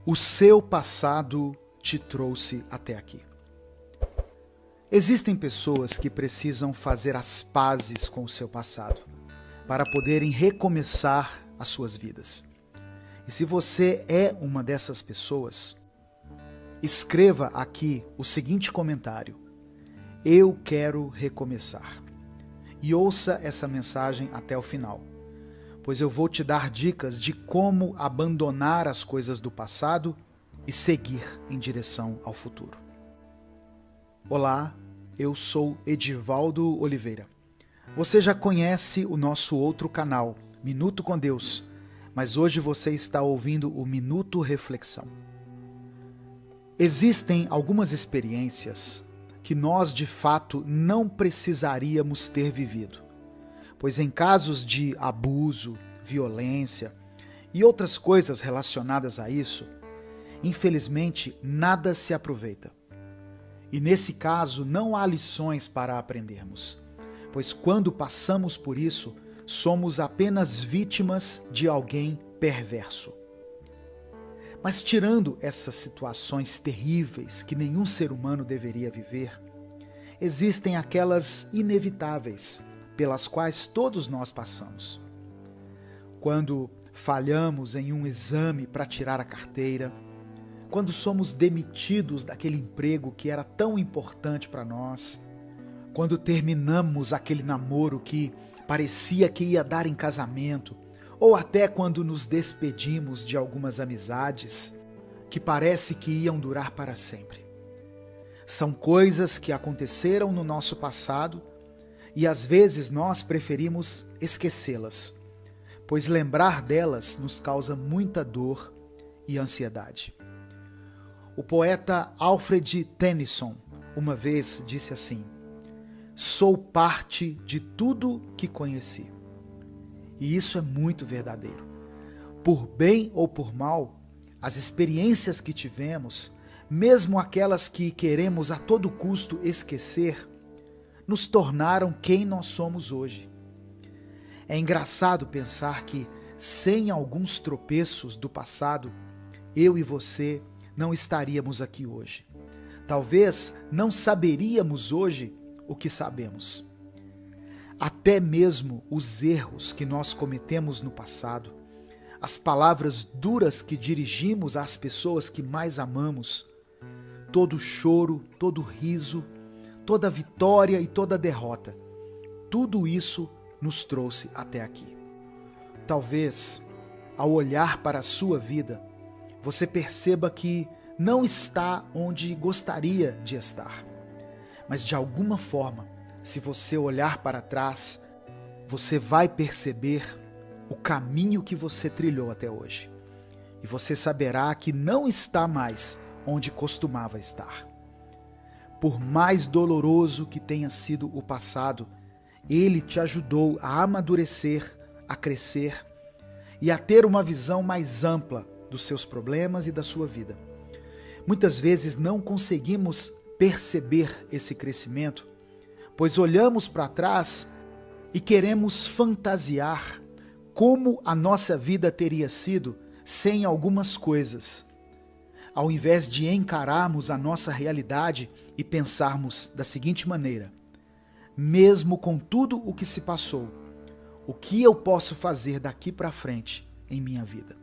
O seu passado te trouxe até aqui. Existem pessoas que precisam fazer as pazes com o seu passado para poderem recomeçar as suas vidas. E se você é uma dessas pessoas, escreva aqui o seguinte comentário: eu quero recomeçar. E ouça essa mensagem até o final, pois eu vou te dar dicas de como abandonar as coisas do passado e seguir em direção ao futuro. Olá, eu sou Edivaldo Oliveira. Você já conhece o nosso outro canal, Minuto com Deus, mas hoje você está ouvindo o Minuto Reflexão. Existem algumas experiências que nós de fato não precisaríamos ter vivido, pois em casos de abuso, violência e outras coisas relacionadas a isso, infelizmente nada se aproveita. E nesse caso não há lições para aprendermos, pois quando passamos por isso, somos apenas vítimas de alguém perverso. Mas tirando essas situações terríveis que nenhum ser humano deveria viver, existem aquelas inevitáveis pelas quais todos nós passamos. Quando falhamos em um exame para tirar a carteira, quando somos demitidos daquele emprego que era tão importante para nós, quando terminamos aquele namoro que parecia que ia dar em casamento, ou até quando nos despedimos de algumas amizades que parece que iam durar para sempre. São coisas que aconteceram no nosso passado e às vezes nós preferimos esquecê-las, pois lembrar delas nos causa muita dor e ansiedade. O poeta Alfred Tennyson uma vez disse assim: sou parte de tudo que conheci. E isso é muito verdadeiro. Por bem ou por mal, as experiências que tivemos, mesmo aquelas que queremos a todo custo esquecer, nos tornaram quem nós somos hoje. É engraçado pensar que, sem alguns tropeços do passado, eu e você não estaríamos aqui hoje. Talvez não saberíamos hoje o que sabemos. Até mesmo os erros que nós cometemos no passado, as palavras duras que dirigimos às pessoas que mais amamos, todo choro, todo riso, toda vitória e toda derrota, tudo isso nos trouxe até aqui. Talvez, ao olhar para a sua vida, você perceba que não está onde gostaria de estar. Mas de alguma forma, se você olhar para trás, você vai perceber o caminho que você trilhou até hoje. E você saberá que não está mais onde costumava estar. Por mais doloroso que tenha sido o passado, ele te ajudou a amadurecer, a crescer e a ter uma visão mais ampla dos seus problemas e da sua vida. Muitas vezes não conseguimos perceber esse crescimento, pois olhamos para trás e queremos fantasiar como a nossa vida teria sido sem algumas coisas, ao invés de encararmos a nossa realidade e pensarmos da seguinte maneira: mesmo com tudo o que se passou, o que eu posso fazer daqui para frente em minha vida?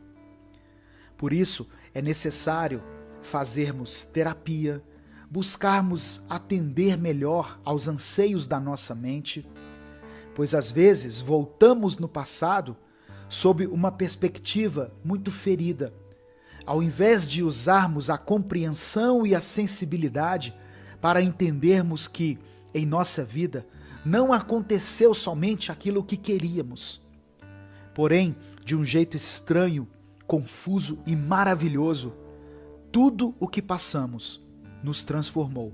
Por isso, é necessário fazermos terapia, buscarmos atender melhor aos anseios da nossa mente, pois às vezes voltamos no passado sob uma perspectiva muito ferida, ao invés de usarmos a compreensão e a sensibilidade para entendermos que, em nossa vida, não aconteceu somente aquilo que queríamos. Porém, de um jeito estranho, confuso e maravilhoso, tudo o que passamos nos transformou,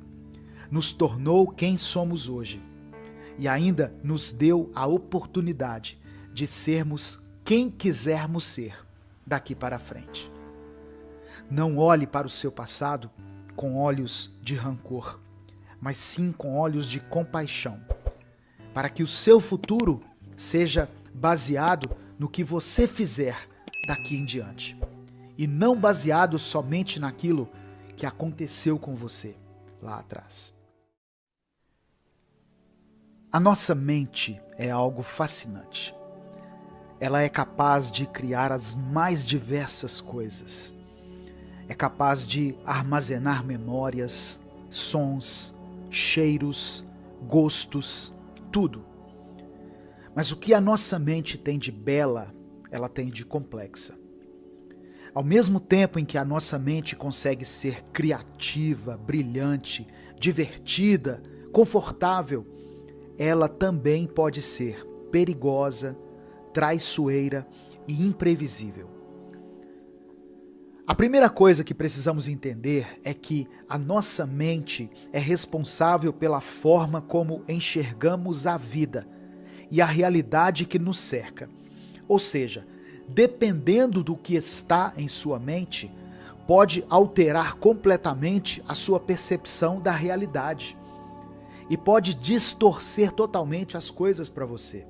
nos tornou quem somos hoje e ainda nos deu a oportunidade de sermos quem quisermos ser daqui para frente. Não olhe para o seu passado com olhos de rancor, mas sim com olhos de compaixão, para que o seu futuro seja baseado no que você fizer daqui em diante. e não baseado somente naquilo que aconteceu com você lá atrás. A nossa mente é algo fascinante. Ela é capaz de criar as mais diversas coisas. É capaz de armazenar memórias, sons, cheiros, gostos, tudo. Mas o que a nossa mente tem de bela, ela tem de complexa. Ao mesmo tempo em que a nossa mente consegue ser criativa, brilhante, divertida, confortável, ela também pode ser perigosa, traiçoeira e imprevisível. A primeira coisa que precisamos entender é que a nossa mente é responsável pela forma como enxergamos a vida e a realidade que nos cerca. Ou seja, dependendo do que está em sua mente, pode alterar completamente a sua percepção da realidade e pode distorcer totalmente as coisas para você.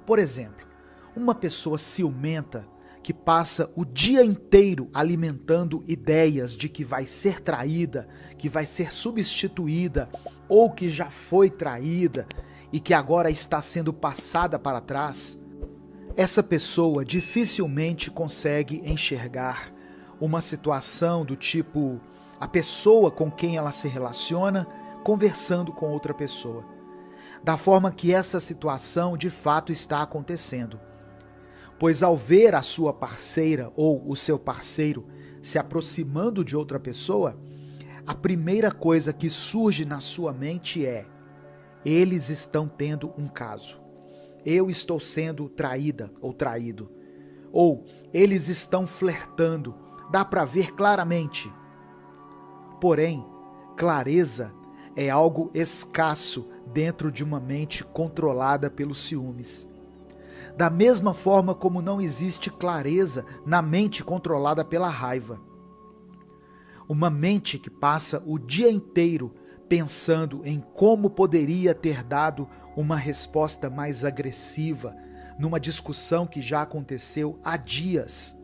Por exemplo, uma pessoa ciumenta que passa o dia inteiro alimentando ideias de que vai ser traída, que vai ser substituída ou que já foi traída e que agora está sendo passada para trás, essa pessoa dificilmente consegue enxergar uma situação do tipo a pessoa com quem ela se relaciona conversando com outra pessoa, da forma que essa situação de fato está acontecendo. Pois ao ver a sua parceira ou o seu parceiro se aproximando de outra pessoa, a primeira coisa que surge na sua mente é: eles estão tendo um caso. Eu estou sendo traída ou traído. Ou eles estão flertando. Dá para ver claramente. Porém, clareza é algo escasso dentro de uma mente controlada pelos ciúmes. Da mesma forma como não existe clareza na mente controlada pela raiva. Uma mente que passa o dia inteiro pensando em como poderia ter dado uma resposta mais agressiva numa discussão que já aconteceu há dias,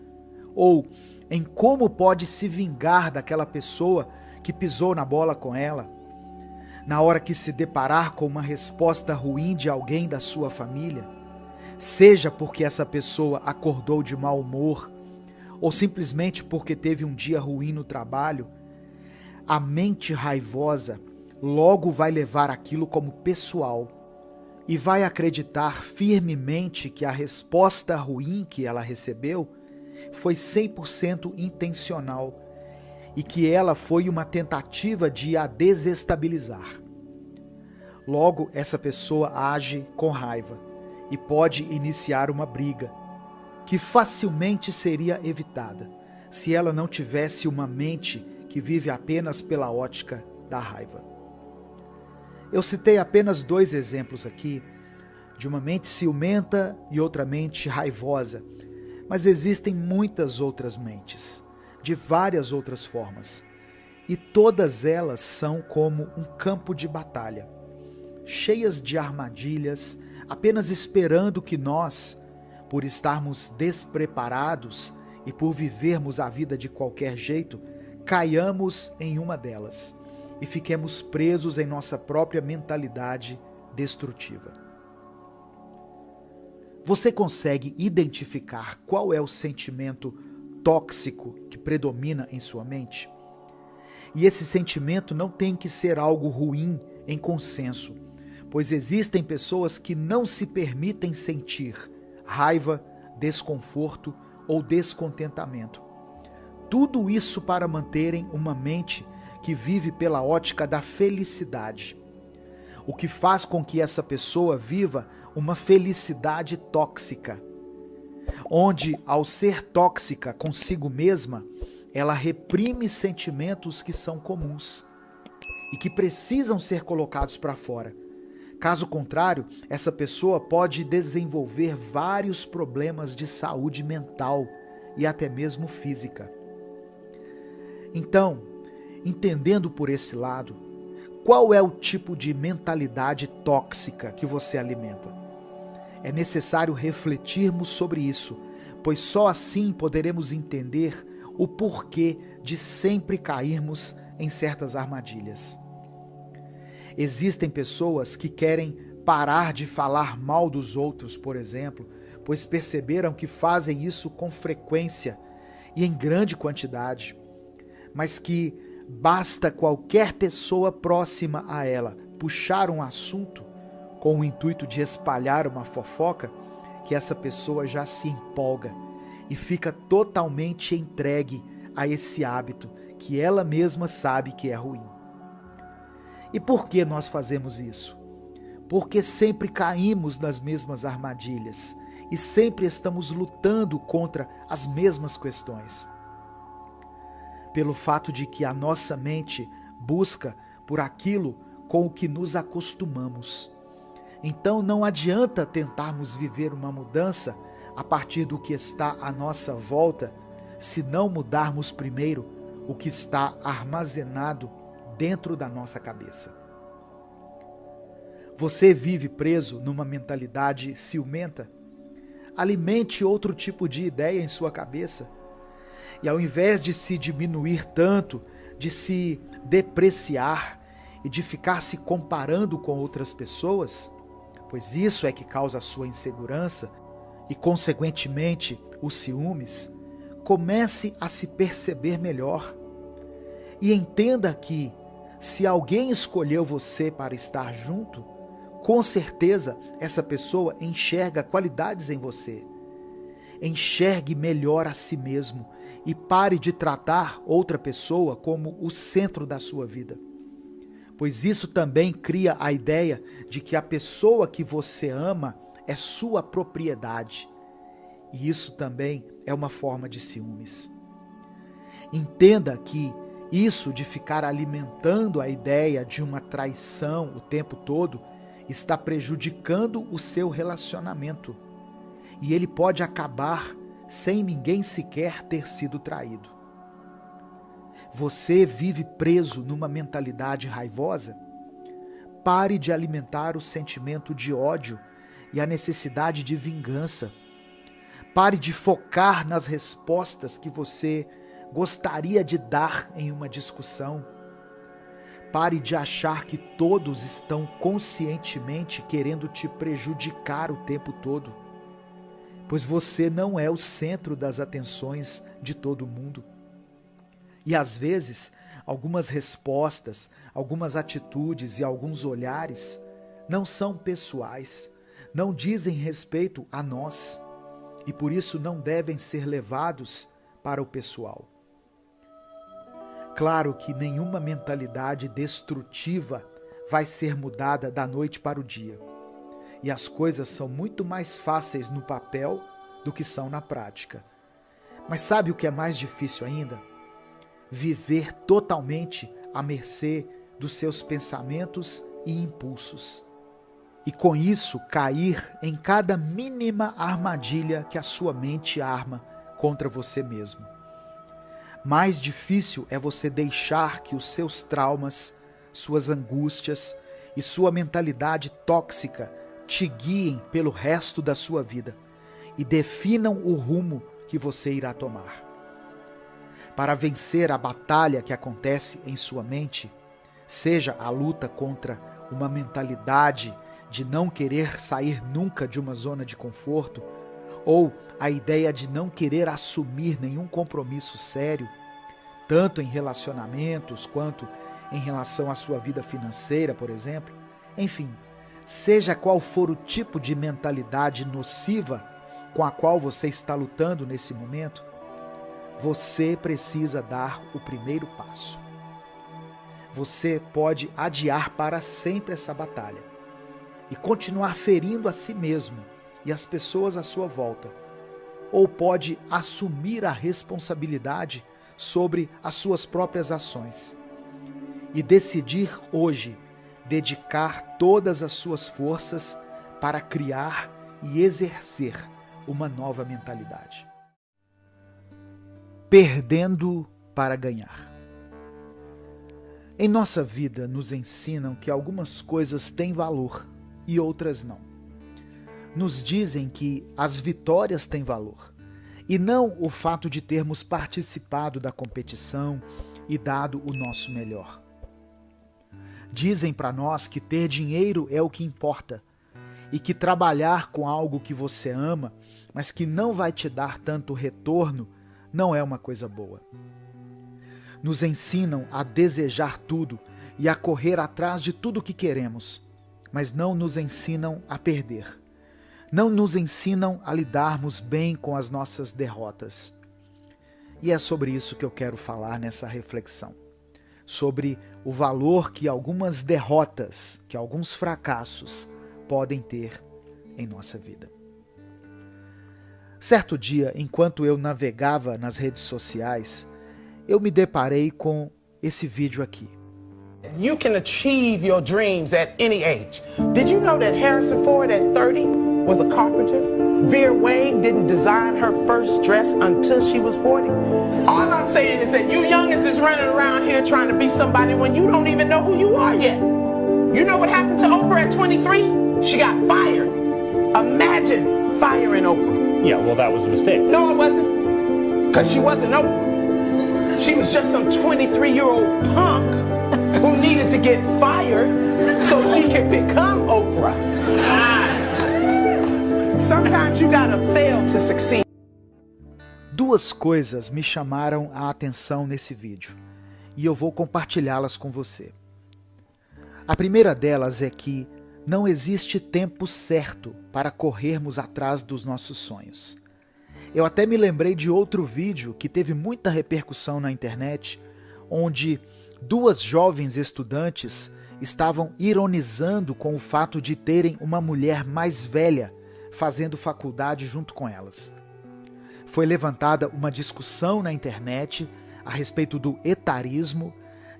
ou em como pode se vingar daquela pessoa que pisou na bola com ela, na hora que se deparar com uma resposta ruim de alguém da sua família, seja porque essa pessoa acordou de mau humor, ou simplesmente porque teve um dia ruim no trabalho, a mente raivosa logo vai levar aquilo como pessoal e vai acreditar firmemente que a resposta ruim que ela recebeu foi 100% intencional e que ela foi uma tentativa de a desestabilizar. Logo, essa pessoa age com raiva e pode iniciar uma briga, que facilmente seria evitada se ela não tivesse uma mente que vive apenas pela ótica da raiva. Eu citei apenas 2 exemplos aqui, de uma mente ciumenta e outra mente raivosa, mas existem muitas outras mentes, de várias outras formas, e todas elas são como um campo de batalha, cheias de armadilhas, apenas esperando que nós, por estarmos despreparados e por vivermos a vida de qualquer jeito, caiamos em uma delas e fiquemos presos em nossa própria mentalidade destrutiva. Você consegue identificar qual é o sentimento tóxico que predomina em sua mente? E esse sentimento não tem que ser algo ruim em consenso, pois existem pessoas que não se permitem sentir raiva, desconforto ou descontentamento. Tudo isso para manterem uma mente que vive pela ótica da felicidade, o que faz com que essa pessoa viva uma felicidade tóxica, onde, ao ser tóxica consigo mesma, ela reprime sentimentos que são comuns e que precisam ser colocados para fora. Caso contrário, essa pessoa pode desenvolver vários problemas de saúde mental e até mesmo física. Então, entendendo por esse lado, qual é o tipo de mentalidade tóxica que você alimenta? É necessário refletirmos sobre isso, pois só assim poderemos entender o porquê de sempre cairmos em certas armadilhas. Existem pessoas que querem parar de falar mal dos outros, por exemplo, pois perceberam que fazem isso com frequência e em grande quantidade, mas que basta qualquer pessoa próxima a ela puxar um assunto com o intuito de espalhar uma fofoca, que essa pessoa já se empolga e fica totalmente entregue a esse hábito que ela mesma sabe que é ruim. E por que nós fazemos isso? Porque sempre caímos nas mesmas armadilhas e sempre estamos lutando contra as mesmas questões. Pelo fato de que a nossa mente busca por aquilo com o que nos acostumamos. Então não adianta tentarmos viver uma mudança a partir do que está à nossa volta, se não mudarmos primeiro o que está armazenado dentro da nossa cabeça. Você vive preso numa mentalidade ciumenta? Alimente outro tipo de ideia em sua cabeça. E ao invés de se diminuir tanto, de se depreciar e de ficar se comparando com outras pessoas, pois isso é que causa a sua insegurança e, consequentemente, os ciúmes, comece a se perceber melhor. E entenda que, se alguém escolheu você para estar junto, com certeza essa pessoa enxerga qualidades em você. Enxergue melhor a si mesmo e pare de tratar outra pessoa como o centro da sua vida. Pois isso também cria a ideia de que a pessoa que você ama é sua propriedade. E isso também é uma forma de ciúmes. Entenda que isso de ficar alimentando a ideia de uma traição o tempo todo está prejudicando o seu relacionamento. E ele pode acabar sem ninguém sequer ter sido traído. Você vive preso numa mentalidade raivosa? Pare de alimentar o sentimento de ódio e a necessidade de vingança. Pare de focar nas respostas que você gostaria de dar em uma discussão. Pare de achar que todos estão conscientemente querendo te prejudicar o tempo todo, pois você não é o centro das atenções de todo mundo. E às vezes, algumas respostas, algumas atitudes e alguns olhares não são pessoais, não dizem respeito a nós e por isso não devem ser levados para o pessoal. Claro que nenhuma mentalidade destrutiva vai ser mudada da noite para o dia. E as coisas são muito mais fáceis no papel do que são na prática. Mas sabe o que é mais difícil ainda? Viver totalmente à mercê dos seus pensamentos e impulsos. E com isso cair em cada mínima armadilha que a sua mente arma contra você mesmo. Mais difícil é você deixar que os seus traumas, suas angústias e sua mentalidade tóxica te guiem pelo resto da sua vida e definam o rumo que você irá tomar. Para vencer a batalha que acontece em sua mente, seja a luta contra uma mentalidade de não querer sair nunca de uma zona de conforto, ou a ideia de não querer assumir nenhum compromisso sério, tanto em relacionamentos quanto em relação à sua vida financeira, por exemplo. Enfim, seja qual for o tipo de mentalidade nociva com a qual você está lutando nesse momento, você precisa dar o primeiro passo. Você pode adiar para sempre essa batalha e continuar ferindo a si mesmo e as pessoas à sua volta, ou pode assumir a responsabilidade sobre as suas próprias ações e decidir hoje dedicar todas as suas forças para criar e exercer uma nova mentalidade. Perdendo para ganhar. Em nossa vida nos ensinam que algumas coisas têm valor e outras não. Nos dizem que as vitórias têm valor e não o fato de termos participado da competição e dado o nosso melhor. Dizem para nós que ter dinheiro é o que importa e que trabalhar com algo que você ama, mas que não vai te dar tanto retorno, não é uma coisa boa. Nos ensinam a desejar tudo e a correr atrás de tudo que queremos, mas não nos ensinam a perder. Não nos ensinam a lidarmos bem com as nossas derrotas. E é sobre isso que eu quero falar nessa reflexão. Sobre o valor que algumas derrotas, que alguns fracassos podem ter em nossa vida. Certo dia, enquanto eu navegava nas redes sociais, eu me deparei com esse vídeo aqui. You can achieve your dreams at any age. Did you know that Harrison Ford at 30 was a carpenter? Vera Wang didn't design her first dress until she was 40. All I'm saying is that you youngins is running around here trying to be somebody when you don't even know who you are yet. You know what happened to Oprah at 23? She got fired. Imagine firing Oprah. Yeah, well, that was a mistake. No, it wasn't. Because she wasn't Oprah. She was just some 23-year-old punk who needed to get fired so she could become Oprah. Sometimes you gotta fail to succeed. Duas coisas me chamaram a atenção nesse vídeo e eu vou compartilhá-las com você. A primeira delas é que não existe tempo certo para corrermos atrás dos nossos sonhos. Eu até me lembrei de outro vídeo que teve muita repercussão na internet, onde duas jovens estudantes estavam ironizando com o fato de terem uma mulher mais velha fazendo faculdade junto com elas. Foi levantada uma discussão na internet a respeito do etarismo,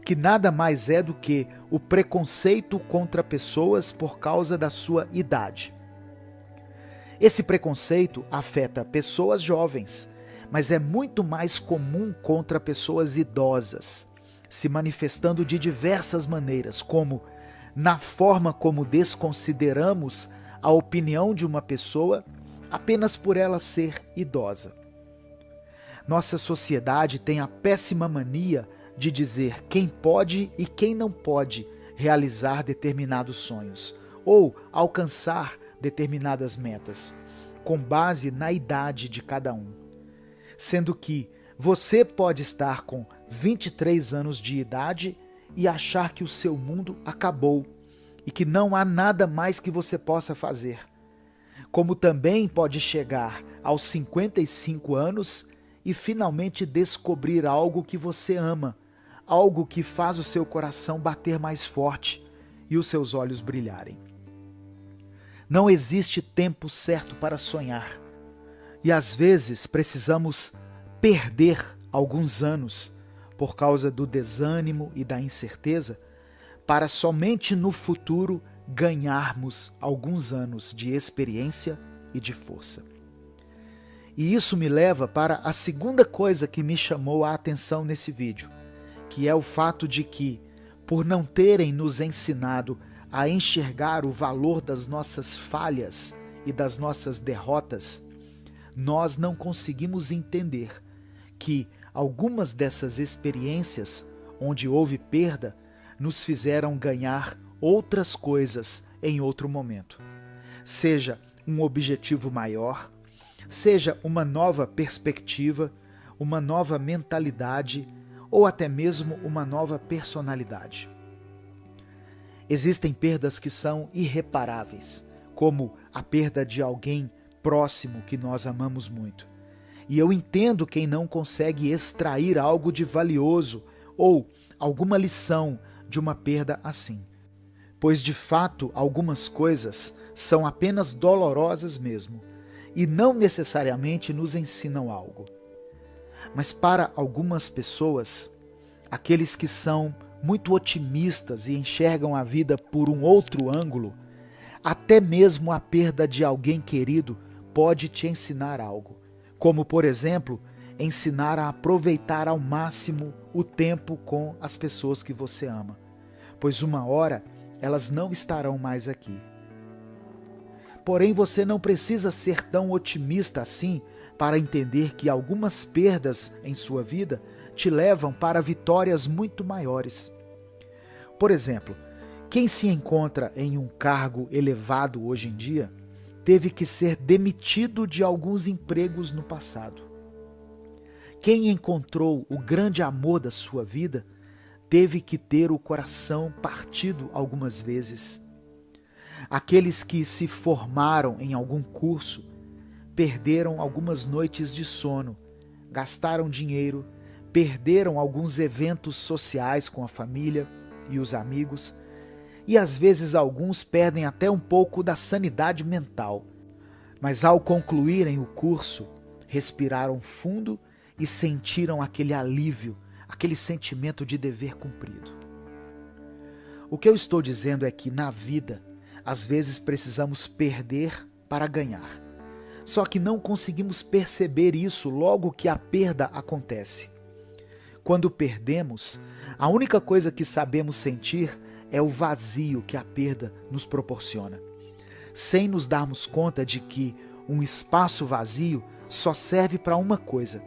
que nada mais é do que o preconceito contra pessoas por causa da sua idade. Esse preconceito afeta pessoas jovens, mas é muito mais comum contra pessoas idosas, se manifestando de diversas maneiras, como na forma como desconsideramos a opinião de uma pessoa apenas por ela ser idosa. Nossa sociedade tem a péssima mania de dizer quem pode e quem não pode realizar determinados sonhos ou alcançar determinadas metas, com base na idade de cada um. Sendo que você pode estar com 23 anos de idade e achar que o seu mundo acabou e que não há nada mais que você possa fazer. Como também pode chegar aos 55 anos e finalmente descobrir algo que você ama, algo que faz o seu coração bater mais forte e os seus olhos brilharem. Não existe tempo certo para sonhar. E às vezes precisamos perder alguns anos por causa do desânimo e da incerteza, para somente no futuro ganharmos alguns anos de experiência e de força. E isso me leva para a segunda coisa que me chamou a atenção nesse vídeo, que é o fato de que, por não terem nos ensinado a enxergar o valor das nossas falhas e das nossas derrotas, nós não conseguimos entender que algumas dessas experiências onde houve perda nos fizeram ganhar outras coisas em outro momento. Seja um objetivo maior, seja uma nova perspectiva, uma nova mentalidade ou até mesmo uma nova personalidade. Existem perdas que são irreparáveis, como a perda de alguém próximo que nós amamos muito. E eu entendo quem não consegue extrair algo de valioso ou alguma lição de uma perda assim, pois de fato algumas coisas são apenas dolorosas mesmo e não necessariamente nos ensinam algo. Mas para algumas pessoas, aqueles que são muito otimistas e enxergam a vida por um outro ângulo, até mesmo a perda de alguém querido pode te ensinar algo, como por exemplo, ensinar a aproveitar ao máximo o tempo com as pessoas que você ama, pois uma hora elas não estarão mais aqui. Porém, você não precisa ser tão otimista assim para entender que algumas perdas em sua vida te levam para vitórias muito maiores. Por exemplo, quem se encontra em um cargo elevado hoje em dia teve que ser demitido de alguns empregos no passado. Quem encontrou o grande amor da sua vida teve que ter o coração partido algumas vezes. Aqueles que se formaram em algum curso perderam algumas noites de sono, gastaram dinheiro, perderam alguns eventos sociais com a família e os amigos, e às vezes alguns perdem até um pouco da sanidade mental. Mas ao concluírem o curso, respiraram fundo e sentiram aquele alívio, aquele sentimento de dever cumprido. O que eu estou dizendo é que na vida, às vezes precisamos perder para ganhar. Só que não conseguimos perceber isso logo que a perda acontece. Quando perdemos, a única coisa que sabemos sentir é o vazio que a perda nos proporciona, sem nos darmos conta de que um espaço vazio só serve para uma coisa,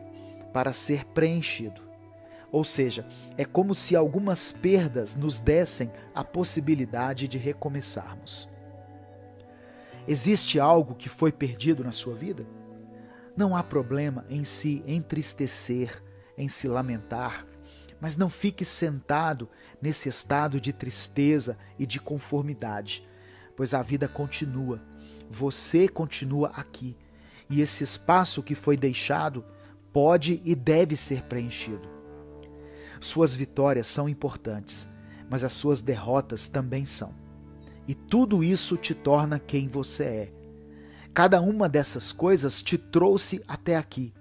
para ser preenchido. Ou seja, é como se algumas perdas nos dessem a possibilidade de recomeçarmos. Existe algo que foi perdido na sua vida? Não há problema em se entristecer, em se lamentar, mas não fique sentado nesse estado de tristeza e de conformidade, pois a vida continua, você continua aqui, e esse espaço que foi deixado pode e deve ser preenchido. Suas vitórias são importantes, mas as suas derrotas também são. E tudo isso te torna quem você é. Cada uma dessas coisas te trouxe até aqui.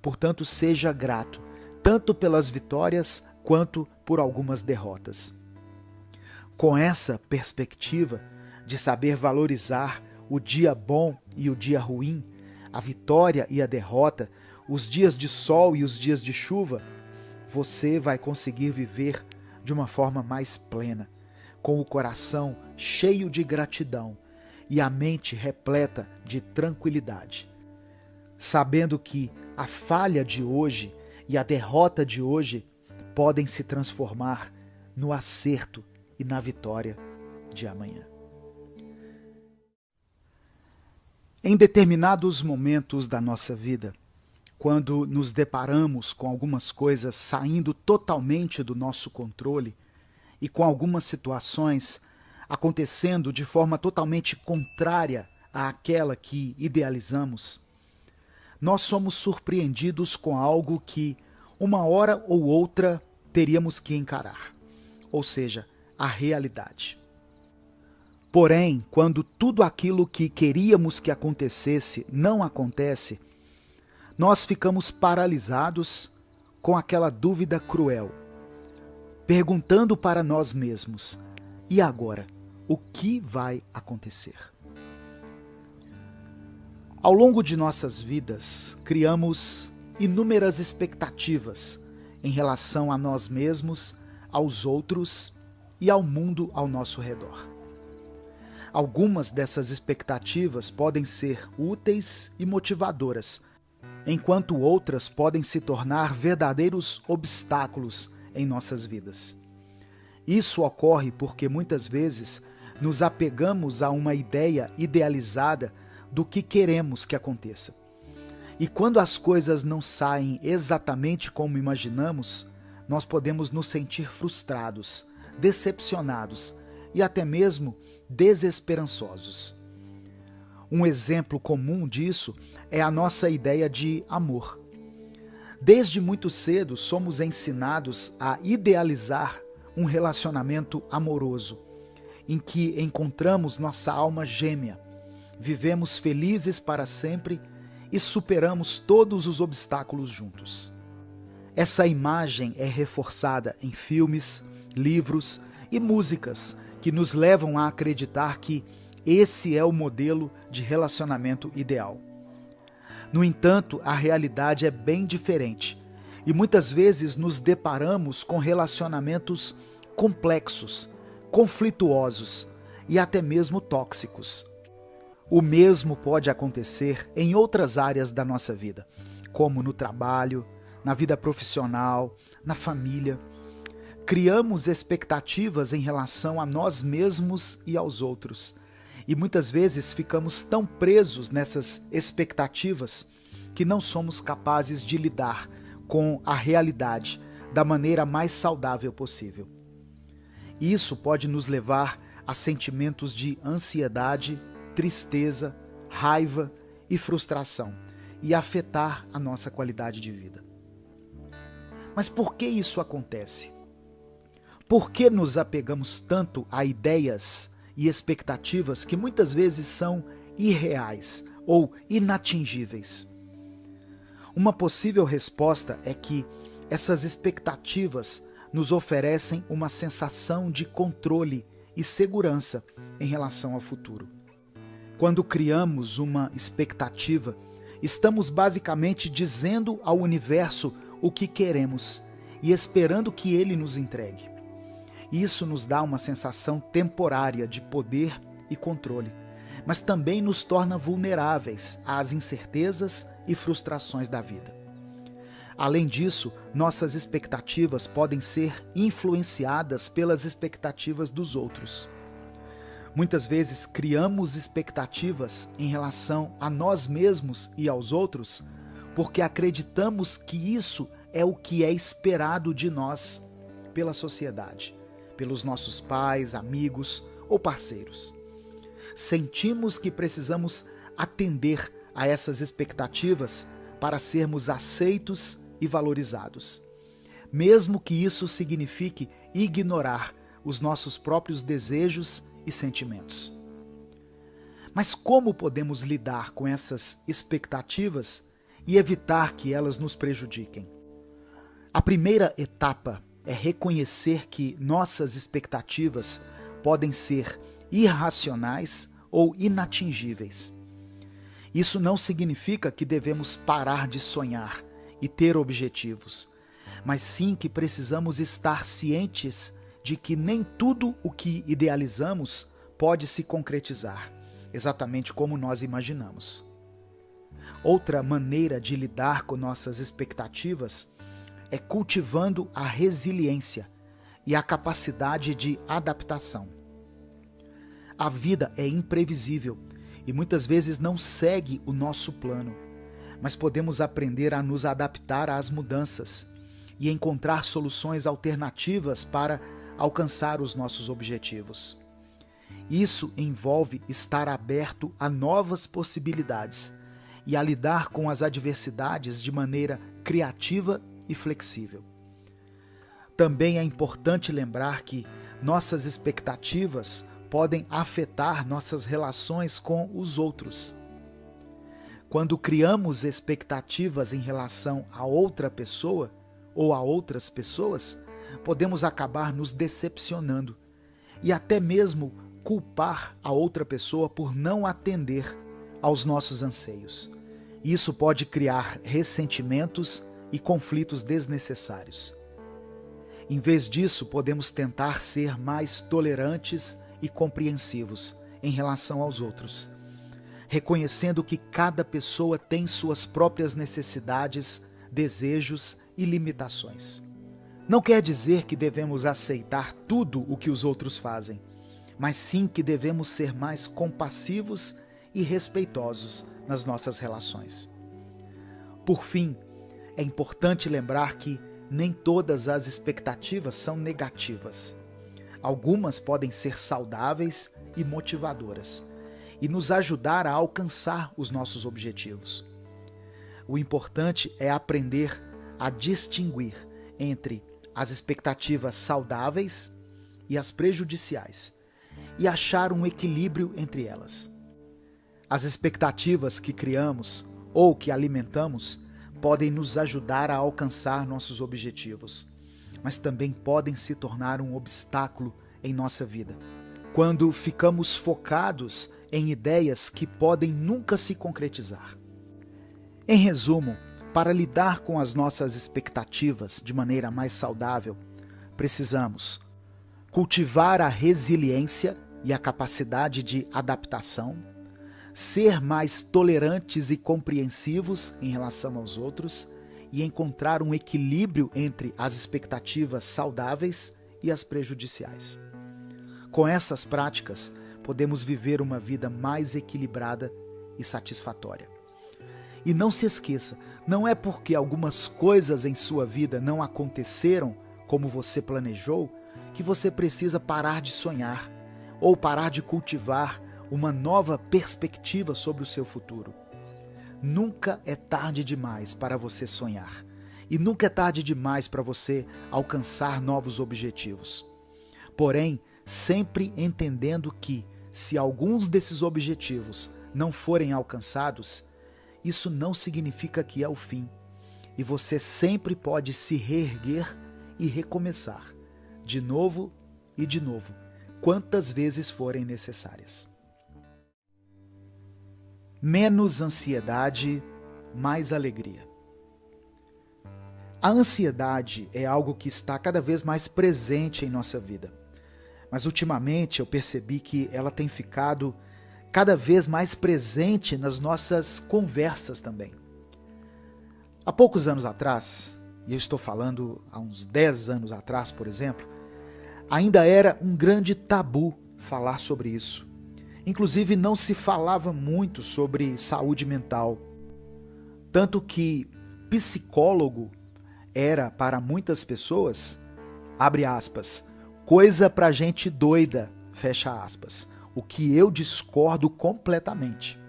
Portanto, seja grato, tanto pelas vitórias quanto por algumas derrotas. Com essa perspectiva de saber valorizar o dia bom e o dia ruim, a vitória e a derrota, os dias de sol e os dias de chuva, você vai conseguir viver de uma forma mais plena, com o coração cheio de gratidão e a mente repleta de tranquilidade, sabendo que a falha de hoje e a derrota de hoje podem se transformar no acerto e na vitória de amanhã. Em determinados momentos da nossa vida, quando nos deparamos com algumas coisas saindo totalmente do nosso controle e com algumas situações acontecendo de forma totalmente contrária àquela que idealizamos, nós somos surpreendidos com algo que, uma hora ou outra, teríamos que encarar, ou seja, a realidade. Porém, quando tudo aquilo que queríamos que acontecesse não acontece, nós ficamos paralisados com aquela dúvida cruel, perguntando para nós mesmos: e agora? O que vai acontecer? Ao longo de nossas vidas, criamos inúmeras expectativas em relação a nós mesmos, aos outros e ao mundo ao nosso redor. Algumas dessas expectativas podem ser úteis e motivadoras, enquanto outras podem se tornar verdadeiros obstáculos em nossas vidas. Isso ocorre porque muitas vezes nos apegamos a uma ideia idealizada do que queremos que aconteça. E quando as coisas não saem exatamente como imaginamos, nós podemos nos sentir frustrados, decepcionados e até mesmo desesperançosos. Um exemplo comum disso é a nossa ideia de amor. Desde muito cedo somos ensinados a idealizar um relacionamento amoroso, em que encontramos nossa alma gêmea, vivemos felizes para sempre e superamos todos os obstáculos juntos. Essa imagem é reforçada em filmes, livros e músicas que nos levam a acreditar que esse é o modelo de relacionamento ideal. No entanto, a realidade é bem diferente e muitas vezes nos deparamos com relacionamentos complexos, conflituosos e até mesmo tóxicos. O mesmo pode acontecer em outras áreas da nossa vida, como no trabalho, na vida profissional, na família. Criamos expectativas em relação a nós mesmos e aos outros. E muitas vezes ficamos tão presos nessas expectativas que não somos capazes de lidar com a realidade da maneira mais saudável possível. Isso pode nos levar a sentimentos de ansiedade, tristeza, raiva e frustração e afetar a nossa qualidade de vida. Mas por que isso acontece? Por que nos apegamos tanto a ideias e expectativas que muitas vezes são irreais ou inatingíveis? Uma possível resposta é que essas expectativas nos oferecem uma sensação de controle e segurança em relação ao futuro. Quando criamos uma expectativa, estamos basicamente dizendo ao universo o que queremos e esperando que ele nos entregue. Isso nos dá uma sensação temporária de poder e controle, mas também nos torna vulneráveis às incertezas e frustrações da vida. Além disso, nossas expectativas podem ser influenciadas pelas expectativas dos outros. Muitas vezes criamos expectativas em relação a nós mesmos e aos outros porque acreditamos que isso é o que é esperado de nós pela sociedade, pelos nossos pais, amigos ou parceiros. Sentimos que precisamos atender a essas expectativas para sermos aceitos e valorizados, mesmo que isso signifique ignorar os nossos próprios desejos e sentimentos. Mas como podemos lidar com essas expectativas e evitar que elas nos prejudiquem? A primeira etapa é reconhecer que nossas expectativas podem ser irracionais ou inatingíveis. Isso não significa que devemos parar de sonhar e ter objetivos, mas sim que precisamos estar cientes de que nem tudo o que idealizamos pode se concretizar, exatamente como nós imaginamos. Outra maneira de lidar com nossas expectativas é cultivando a resiliência e a capacidade de adaptação. A vida é imprevisível e muitas vezes não segue o nosso plano, mas podemos aprender a nos adaptar às mudanças e encontrar soluções alternativas para alcançar os nossos objetivos. Isso envolve estar aberto a novas possibilidades e a lidar com as adversidades de maneira criativa e flexível. Também é importante lembrar que nossas expectativas podem afetar nossas relações com os outros. Quando criamos expectativas em relação a outra pessoa ou a outras pessoas, podemos acabar nos decepcionando e até mesmo culpar a outra pessoa por não atender aos nossos anseios. Isso pode criar ressentimentos e conflitos desnecessários. Em vez disso, podemos tentar ser mais tolerantes e compreensivos em relação aos outros, reconhecendo que cada pessoa tem suas próprias necessidades, desejos e limitações. Não quer dizer que devemos aceitar tudo o que os outros fazem, mas sim que devemos ser mais compassivos e respeitosos nas nossas relações. Por fim, é importante lembrar que nem todas as expectativas são negativas. Algumas podem ser saudáveis e motivadoras e nos ajudar a alcançar os nossos objetivos. O importante é aprender a distinguir entre as expectativas saudáveis e as prejudiciais e achar um equilíbrio entre elas. As expectativas que criamos ou que alimentamos podem nos ajudar a alcançar nossos objetivos, mas também podem se tornar um obstáculo em nossa vida, quando ficamos focados em ideias que podem nunca se concretizar. Em resumo, para lidar com as nossas expectativas de maneira mais saudável, precisamos cultivar a resiliência e a capacidade de adaptação, ser mais tolerantes e compreensivos em relação aos outros e encontrar um equilíbrio entre as expectativas saudáveis e as prejudiciais. Com essas práticas, podemos viver uma vida mais equilibrada e satisfatória. E não se esqueça, não é porque algumas coisas em sua vida não aconteceram como você planejou que você precisa parar de sonhar ou parar de cultivar uma nova perspectiva sobre o seu futuro. Nunca é tarde demais para você sonhar e nunca é tarde demais para você alcançar novos objetivos. Porém, sempre entendendo que, se alguns desses objetivos não forem alcançados, isso não significa que é o fim, e você sempre pode se reerguer e recomeçar, de novo e de novo, quantas vezes forem necessárias. Menos ansiedade, mais alegria. A ansiedade é algo que está cada vez mais presente em nossa vida. Mas ultimamente eu percebi que ela tem ficado cada vez mais presente nas nossas conversas também. Há poucos anos atrás, e eu estou falando há uns 10 anos atrás, por exemplo, ainda era um grande tabu falar sobre isso. Inclusive não se falava muito sobre saúde mental. Tanto que psicólogo era para muitas pessoas, abre aspas, coisa pra gente doida, fecha aspas, o que eu discordo completamente.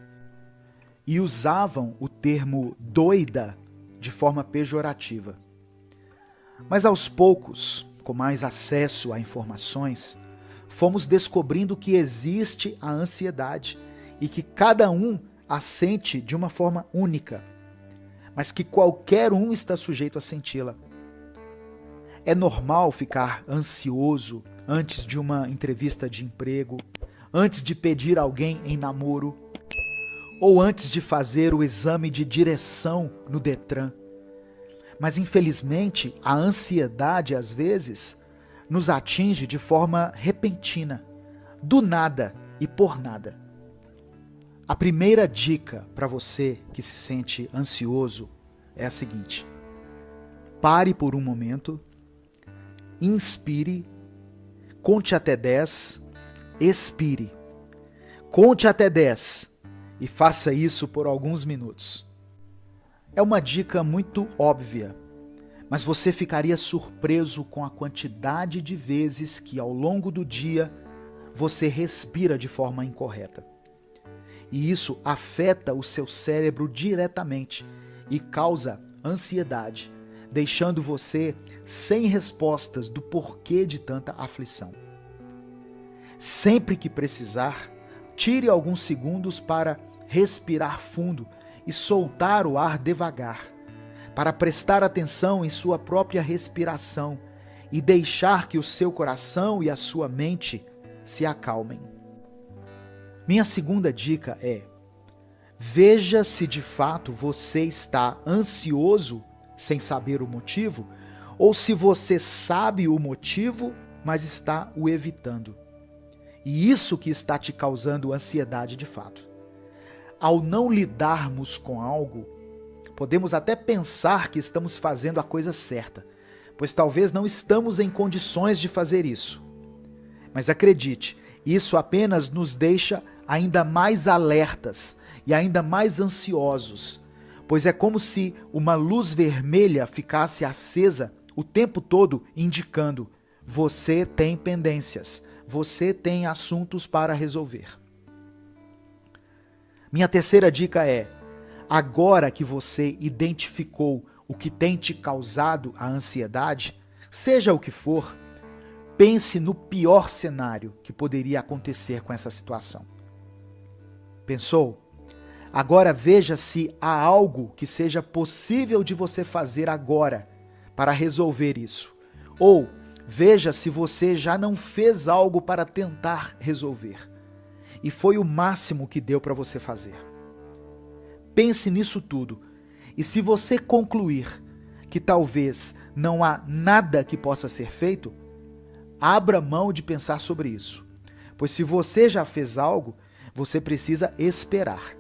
E usavam o termo doida de forma pejorativa. Mas aos poucos, com mais acesso a informações, fomos descobrindo que existe a ansiedade e que cada um a sente de uma forma única, mas que qualquer um está sujeito a senti-la. É normal ficar ansioso antes de uma entrevista de emprego, antes de pedir alguém em namoro, ou antes de fazer o exame de direção no Detran. Mas infelizmente a ansiedade às vezes nos atinge de forma repentina, do nada e por nada. A primeira dica para você que se sente ansioso é a seguinte: pare por um momento, inspire, conte até 10, expire. Conte até 10 e faça isso por alguns minutos. É uma dica muito óbvia, mas você ficaria surpreso com a quantidade de vezes que ao longo do dia você respira de forma incorreta. E isso afeta o seu cérebro diretamente e causa ansiedade, deixando você sem respostas do porquê de tanta aflição. Sempre que precisar, tire alguns segundos para respirar fundo e soltar o ar devagar, para prestar atenção em sua própria respiração e deixar que o seu coração e a sua mente se acalmem. Minha segunda dica é: veja se de fato você está ansioso sem saber o motivo, ou se você sabe o motivo, mas está o evitando. E isso que está te causando ansiedade de fato. Ao não lidarmos com algo, podemos até pensar que estamos fazendo a coisa certa, pois talvez não estamos em condições de fazer isso. Mas acredite, isso apenas nos deixa ainda mais alertas e ainda mais ansiosos, pois é como se uma luz vermelha ficasse acesa o tempo todo indicando: você tem pendências, você tem assuntos para resolver. Minha terceira dica é: agora que você identificou o que tem te causado a ansiedade, seja o que for, pense no pior cenário que poderia acontecer com essa situação. Pensou? Agora veja se há algo que seja possível de você fazer agora para resolver isso. Ou veja se você já não fez algo para tentar resolver e foi o máximo que deu para você fazer. Pense nisso tudo, e se você concluir que talvez não há nada que possa ser feito, abra mão de pensar sobre isso. Pois se você já fez algo, Você precisa esperar.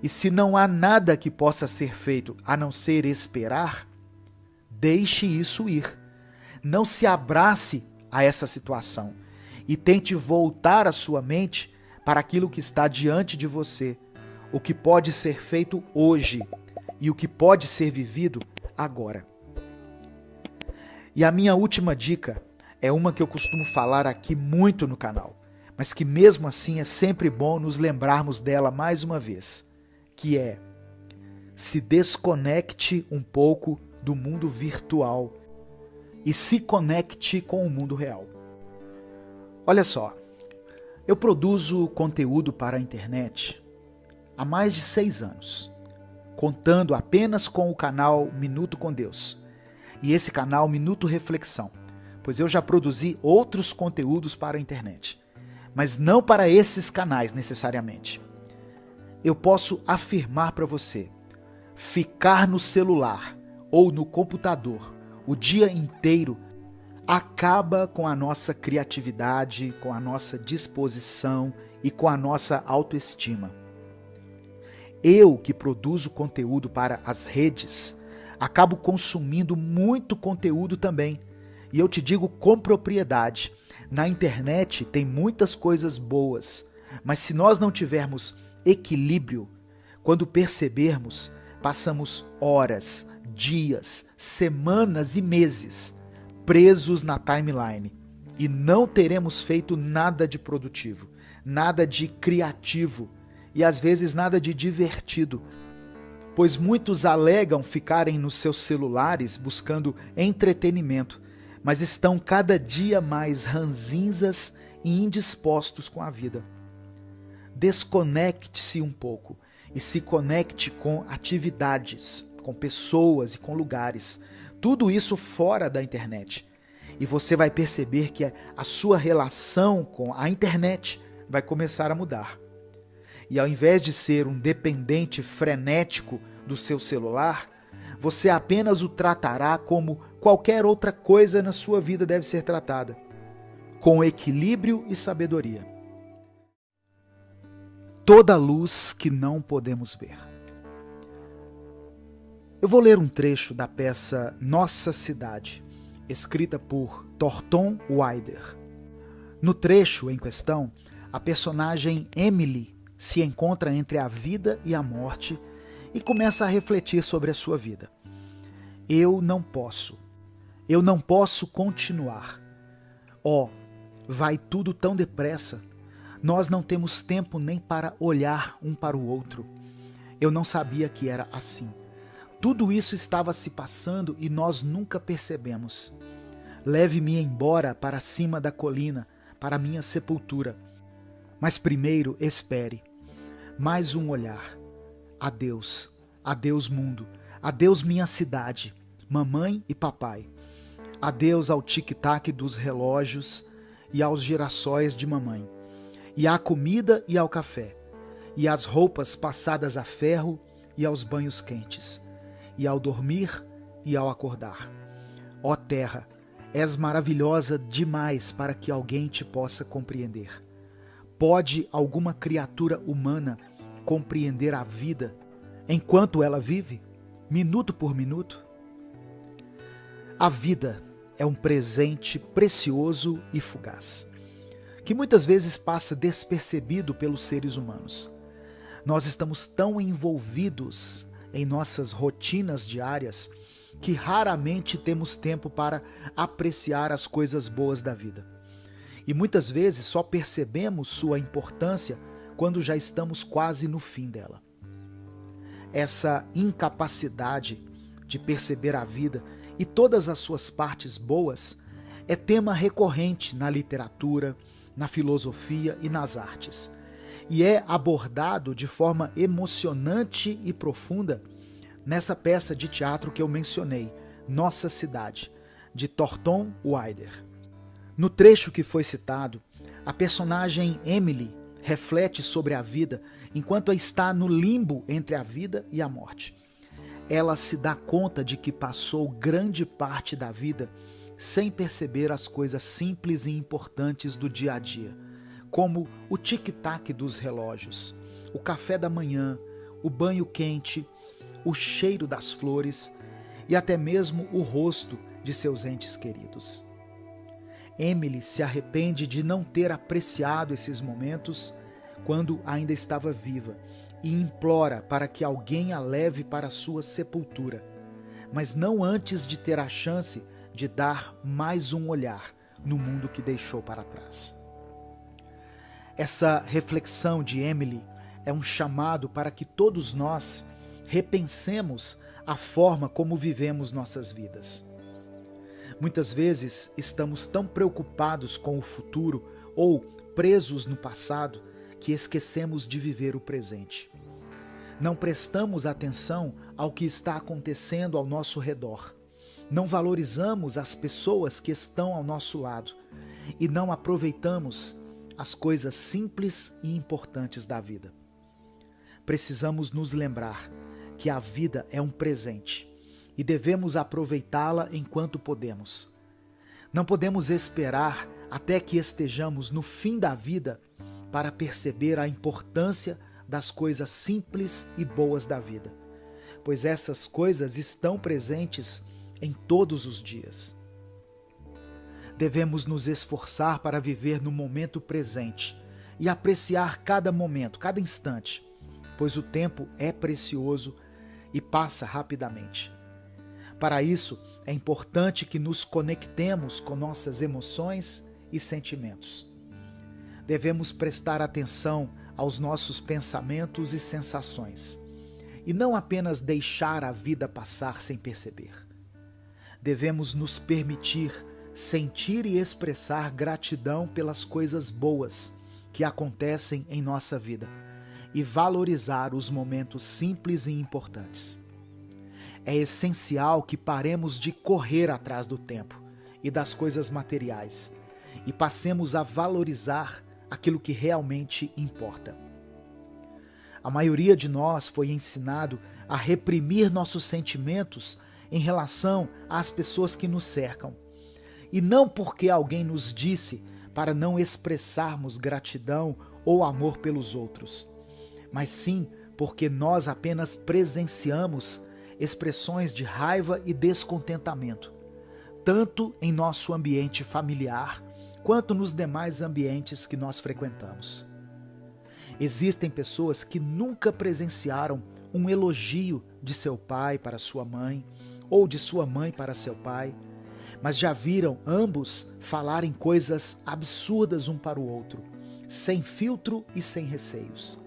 E se não há nada que possa ser feito a não ser esperar, deixe isso ir. Não se abrace a essa situação e tente voltar a sua mente para aquilo que está diante de você, o que pode ser feito hoje e o que pode ser vivido agora. E a minha última dica é uma que eu costumo falar aqui muito no canal, mas que mesmo assim é sempre bom nos lembrarmos dela mais uma vez, que é: se desconecte um pouco do mundo virtual e se conecte com o mundo real. Olha só, eu produzo conteúdo para a internet há mais de 6 anos, contando apenas com o canal Minuto com Deus e esse canal Minuto Reflexão, pois eu já produzi outros conteúdos para a internet, mas não para esses canais necessariamente. Eu posso afirmar para você, ficar no celular ou no computador o dia inteiro acaba com a nossa criatividade, com a nossa disposição e com a nossa autoestima. Eu, que produzo conteúdo para as redes, acabo consumindo muito conteúdo também. E eu te digo com propriedade, na internet tem muitas coisas boas, mas se nós não tivermos equilíbrio, quando percebermos, passamos horas, dias, semanas e meses presos na timeline e não teremos feito nada de produtivo, nada de criativo e às vezes nada de divertido, pois muitos alegam ficarem nos seus celulares buscando entretenimento, mas estão cada dia mais ranzinzas e indispostos com a vida. Desconecte-se um pouco e se conecte com atividades, com pessoas e com lugares. Tudo isso fora da internet. E você vai perceber que a sua relação com a internet vai começar a mudar. E ao invés de ser um dependente frenético do seu celular, você apenas o tratará como qualquer outra coisa na sua vida deve ser tratada, com equilíbrio e sabedoria. Toda luz que não podemos ver. Eu vou ler um trecho da peça Nossa Cidade, escrita por Thornton Wilder. No trecho em questão, a personagem Emily se encontra entre a vida e a morte e começa a refletir sobre a sua vida. Eu não posso continuar. Vai tudo tão depressa. Nós não temos tempo nem para olhar um para o outro. Eu não sabia que era assim. Tudo isso estava se passando e nós nunca percebemos. Leve-me embora para cima da colina, para minha sepultura. Mas primeiro espere. Mais um olhar. Adeus. Adeus, mundo. Adeus, minha cidade. Mamãe e papai. Adeus ao tic-tac dos relógios e aos girassóis de mamãe. E à comida e ao café. E às roupas passadas a ferro e aos banhos quentes. E ao dormir e ao acordar. Ó terra, és maravilhosa demais para que alguém te possa compreender. Pode alguma criatura humana compreender a vida enquanto ela vive, minuto por minuto? A vida é um presente precioso e fugaz, que muitas vezes passa despercebido pelos seres humanos. Nós estamos tão envolvidos em nossas rotinas diárias que raramente temos tempo para apreciar as coisas boas da vida. E muitas vezes só percebemos sua importância quando já estamos quase no fim dela. Essa incapacidade de perceber a vida e todas as suas partes boas é tema recorrente na literatura, na filosofia e nas artes. E é abordado de forma emocionante e profunda nessa peça de teatro que eu mencionei, Nossa Cidade, de Thornton Wilder. No trecho que foi citado, a personagem Emily reflete sobre a vida enquanto está no limbo entre a vida e a morte. Ela se dá conta de que passou grande parte da vida sem perceber as coisas simples e importantes do dia a dia, como o tic-tac dos relógios, o café da manhã, o banho quente, o cheiro das flores e até mesmo o rosto de seus entes queridos. Emily se arrepende de não ter apreciado esses momentos quando ainda estava viva e implora para que alguém a leve para sua sepultura, mas não antes de ter a chance de dar mais um olhar no mundo que deixou para trás. Essa reflexão de Emily é um chamado para que todos nós repensemos a forma como vivemos nossas vidas. Muitas vezes estamos tão preocupados com o futuro ou presos no passado que esquecemos de viver o presente. Não prestamos atenção ao que está acontecendo ao nosso redor. Não valorizamos as pessoas que estão ao nosso lado e não aproveitamos as coisas simples e importantes da vida. Precisamos nos lembrar que a vida é um presente e devemos aproveitá-la enquanto podemos. Não podemos esperar até que estejamos no fim da vida para perceber a importância das coisas simples e boas da vida, pois essas coisas estão presentes em todos os dias. Devemos nos esforçar para viver no momento presente e apreciar cada momento, cada instante, pois o tempo é precioso e passa rapidamente. Para isso, é importante que nos conectemos com nossas emoções e sentimentos. Devemos prestar atenção aos nossos pensamentos e sensações, e não apenas deixar a vida passar sem perceber. Devemos nos permitir sentir e expressar gratidão pelas coisas boas que acontecem em nossa vida e valorizar os momentos simples e importantes. É essencial que paremos de correr atrás do tempo e das coisas materiais e passemos a valorizar aquilo que realmente importa. A maioria de nós foi ensinado a reprimir nossos sentimentos em relação às pessoas que nos cercam, e não porque alguém nos disse para não expressarmos gratidão ou amor pelos outros, mas sim porque nós apenas presenciamos expressões de raiva e descontentamento, tanto em nosso ambiente familiar quanto nos demais ambientes que nós frequentamos. Existem pessoas que nunca presenciaram um elogio de seu pai para sua mãe ou de sua mãe para seu pai, mas já viram ambos falarem coisas absurdas um para o outro, sem filtro e sem receios.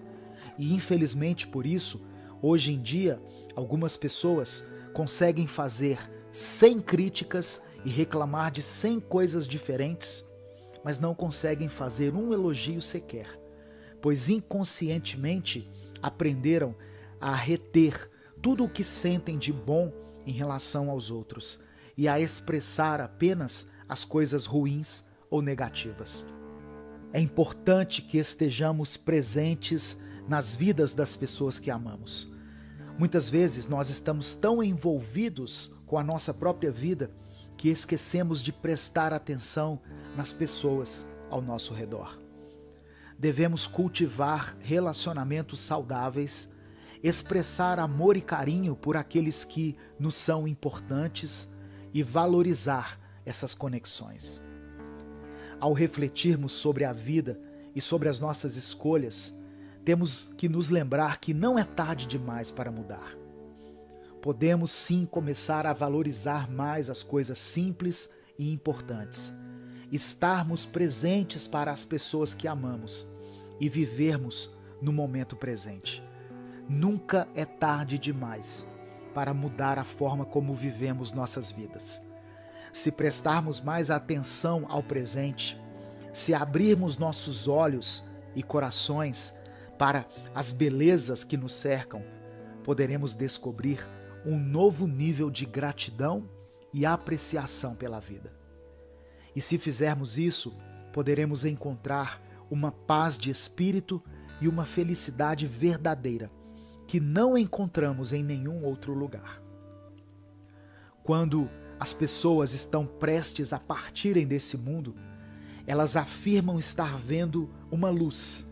E infelizmente por isso, hoje em dia, algumas pessoas conseguem fazer 100 críticas e reclamar de 100 coisas diferentes, mas não conseguem fazer um elogio sequer, pois inconscientemente aprenderam a reter tudo o que sentem de bom em relação aos outros e a expressar apenas as coisas ruins ou negativas. É importante que estejamos presentes nas vidas das pessoas que amamos. Muitas vezes nós estamos tão envolvidos com a nossa própria vida que esquecemos de prestar atenção nas pessoas ao nosso redor. Devemos cultivar relacionamentos saudáveis, expressar amor e carinho por aqueles que nos são importantes e valorizar essas conexões. Ao refletirmos sobre a vida e sobre as nossas escolhas, temos que nos lembrar que não é tarde demais para mudar. Podemos sim começar a valorizar mais as coisas simples e importantes, estarmos presentes para as pessoas que amamos e vivermos no momento presente. Nunca é tarde demais para mudar a forma como vivemos nossas vidas. Se prestarmos mais atenção ao presente, se abrirmos nossos olhos e corações para as belezas que nos cercam, poderemos descobrir um novo nível de gratidão e apreciação pela vida. E se fizermos isso, poderemos encontrar uma paz de espírito e uma felicidade verdadeira que não encontramos em nenhum outro lugar. Quando as pessoas estão prestes a partirem desse mundo, elas afirmam estar vendo uma luz,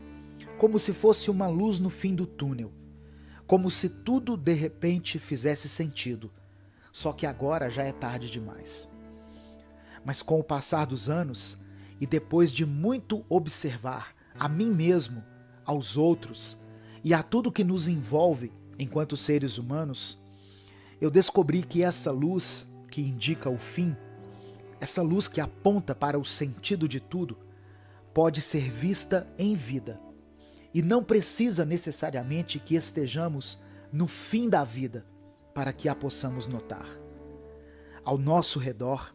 como se fosse uma luz no fim do túnel, como se tudo de repente fizesse sentido, só que agora já é tarde demais. Mas com o passar dos anos, e depois de muito observar a mim mesmo, aos outros e a tudo que nos envolve enquanto seres humanos, eu descobri que essa luz que indica o fim, essa luz que aponta para o sentido de tudo, pode ser vista em vida. E não precisa necessariamente que estejamos no fim da vida para que a possamos notar. Ao nosso redor,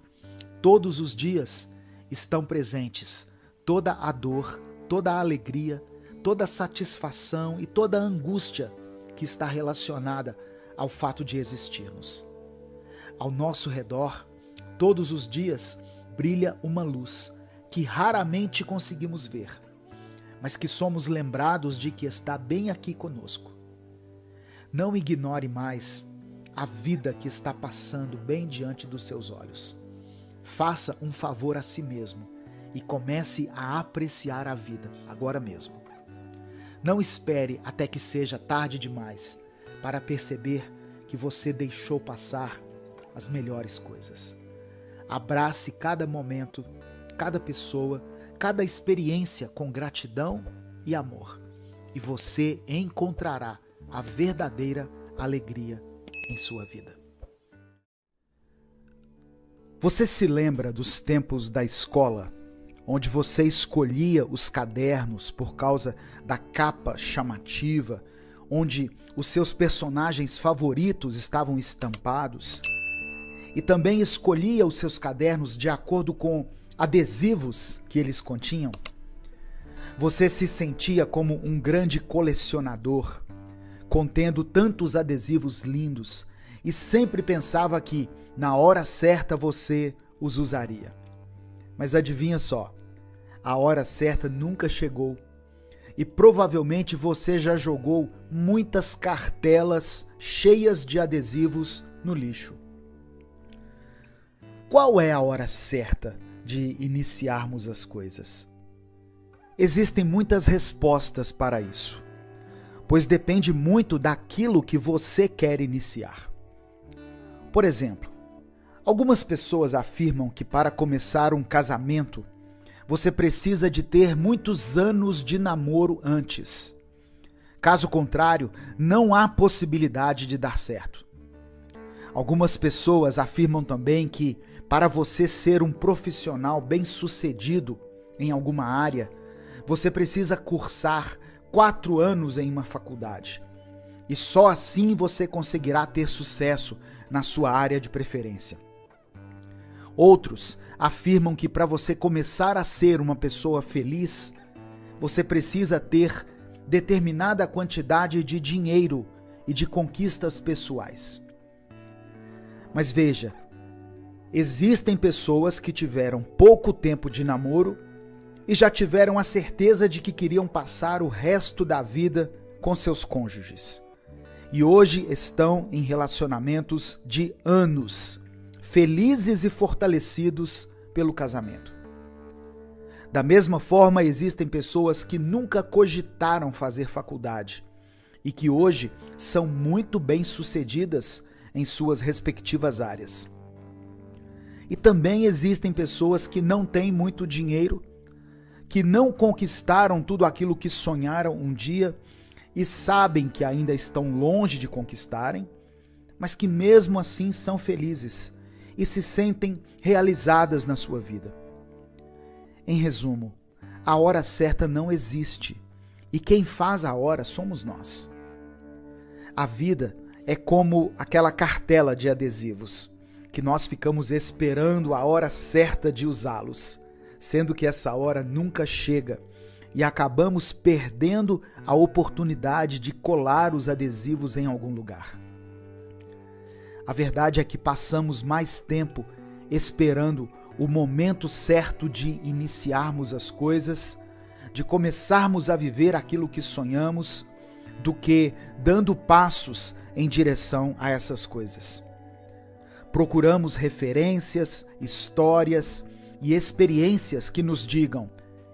todos os dias, estão presentes toda a dor, toda a alegria, toda a satisfação e toda a angústia que está relacionada ao fato de existirmos. Ao nosso redor, todos os dias, brilha uma luz que raramente conseguimos ver, mas que somos lembrados de que está bem aqui conosco. Não ignore mais a vida que está passando bem diante dos seus olhos. Faça um favor a si mesmo e comece a apreciar a vida agora mesmo. Não espere até que seja tarde demais para perceber que você deixou passar as melhores coisas. Abrace cada momento, cada pessoa, cada experiência com gratidão e amor, e você encontrará a verdadeira alegria em sua vida. Você se lembra dos tempos da escola, onde você escolhia os cadernos por causa da capa chamativa, onde os seus personagens favoritos estavam estampados, e também escolhia os seus cadernos de acordo com adesivos que eles continham? Você se sentia como um grande colecionador, contendo tantos adesivos lindos, e sempre pensava que na hora certa você os usaria. Mas adivinha só, a hora certa nunca chegou e provavelmente você já jogou muitas cartelas cheias de adesivos no lixo. Qual é a hora certa de iniciarmos as coisas? Existem muitas respostas para isso, pois depende muito daquilo que você quer iniciar. Por exemplo, algumas pessoas afirmam que para começar um casamento, você precisa de ter muitos anos de namoro antes. Caso contrário, não há possibilidade de dar certo. Algumas pessoas afirmam também que para você ser um profissional bem-sucedido em alguma área, você precisa cursar 4 anos em uma faculdade. E só assim você conseguirá ter sucesso na sua área de preferência. Outros afirmam que para você começar a ser uma pessoa feliz, você precisa ter determinada quantidade de dinheiro e de conquistas pessoais. Mas veja, existem pessoas que tiveram pouco tempo de namoro e já tiveram a certeza de que queriam passar o resto da vida com seus cônjuges. E hoje estão em relacionamentos de anos, felizes e fortalecidos pelo casamento. Da mesma forma, existem pessoas que nunca cogitaram fazer faculdade e que hoje são muito bem-sucedidas em suas respectivas áreas. E também existem pessoas que não têm muito dinheiro, que não conquistaram tudo aquilo que sonharam um dia e sabem que ainda estão longe de conquistarem, mas que mesmo assim são felizes e se sentem realizadas na sua vida. Em resumo, a hora certa não existe e quem faz a hora somos nós. A vida é como aquela cartela de adesivos que nós ficamos esperando a hora certa de usá-los, sendo que essa hora nunca chega e acabamos perdendo a oportunidade de colar os adesivos em algum lugar. A verdade é que passamos mais tempo esperando o momento certo de iniciarmos as coisas, de começarmos a viver aquilo que sonhamos, do que dando passos em direção a essas coisas. Procuramos referências, histórias e experiências que nos digam: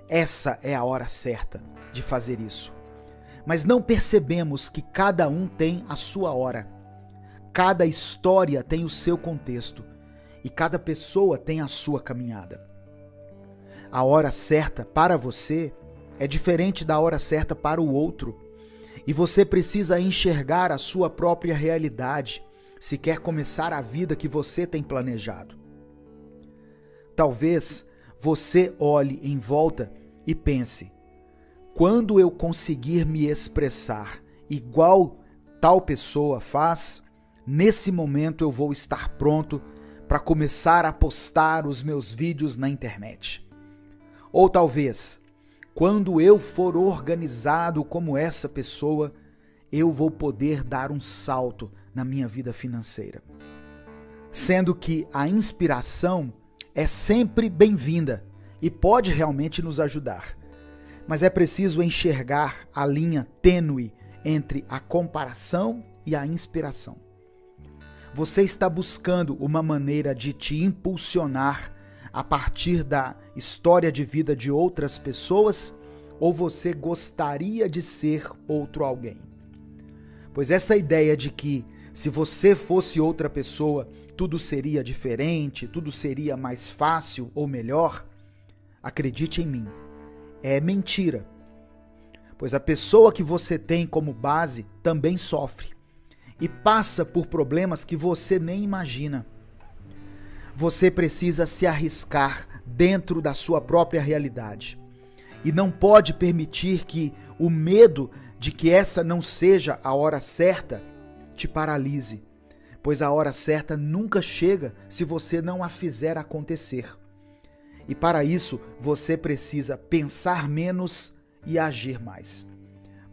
essa é a hora certa de fazer isso. Mas não percebemos que cada um tem a sua hora. Cada história tem o seu contexto e cada pessoa tem a sua caminhada. A hora certa para você é diferente da hora certa para o outro. E você precisa enxergar a sua própria realidade se quer começar a vida que você tem planejado. Talvez você olhe em volta e pense: quando eu conseguir me expressar igual tal pessoa faz, nesse momento eu vou estar pronto para começar a postar os meus vídeos na internet. Ou talvez, quando eu for organizado como essa pessoa, eu vou poder dar um salto na minha vida financeira. Sendo que a inspiração é sempre bem-vinda e pode realmente nos ajudar. Mas é preciso enxergar a linha tênue entre a comparação e a inspiração. Você está buscando uma maneira de te impulsionar a partir da história de vida de outras pessoas, ou você gostaria de ser outro alguém? Pois essa ideia de que se você fosse outra pessoa, tudo seria diferente, tudo seria mais fácil ou melhor, acredite em mim, é mentira. Pois a pessoa que você tem como base também sofre e passa por problemas que você nem imagina. Você precisa se arriscar dentro da sua própria realidade e não pode permitir que o medo de que essa não seja a hora certa te paralise, pois a hora certa nunca chega se você não a fizer acontecer. E para isso, você precisa pensar menos e agir mais.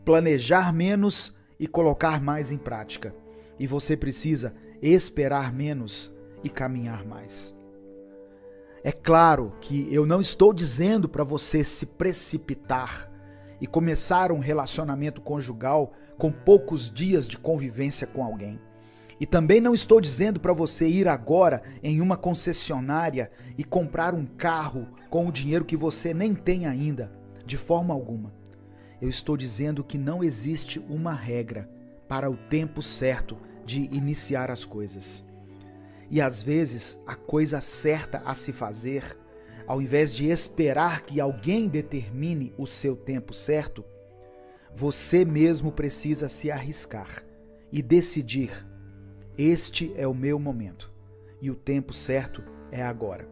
Planejar menos e colocar mais em prática. E você precisa esperar menos e caminhar mais. É claro que eu não estou dizendo para você se precipitar e começar um relacionamento conjugal com poucos dias de convivência com alguém. E também não estou dizendo para você ir agora em uma concessionária e comprar um carro com o dinheiro que você nem tem ainda, de forma alguma. Eu estou dizendo que não existe uma regra para o tempo certo de iniciar as coisas. E às vezes a coisa certa a se fazer, ao invés de esperar que alguém determine o seu tempo certo, você mesmo precisa se arriscar e decidir: este é o meu momento e o tempo certo é agora.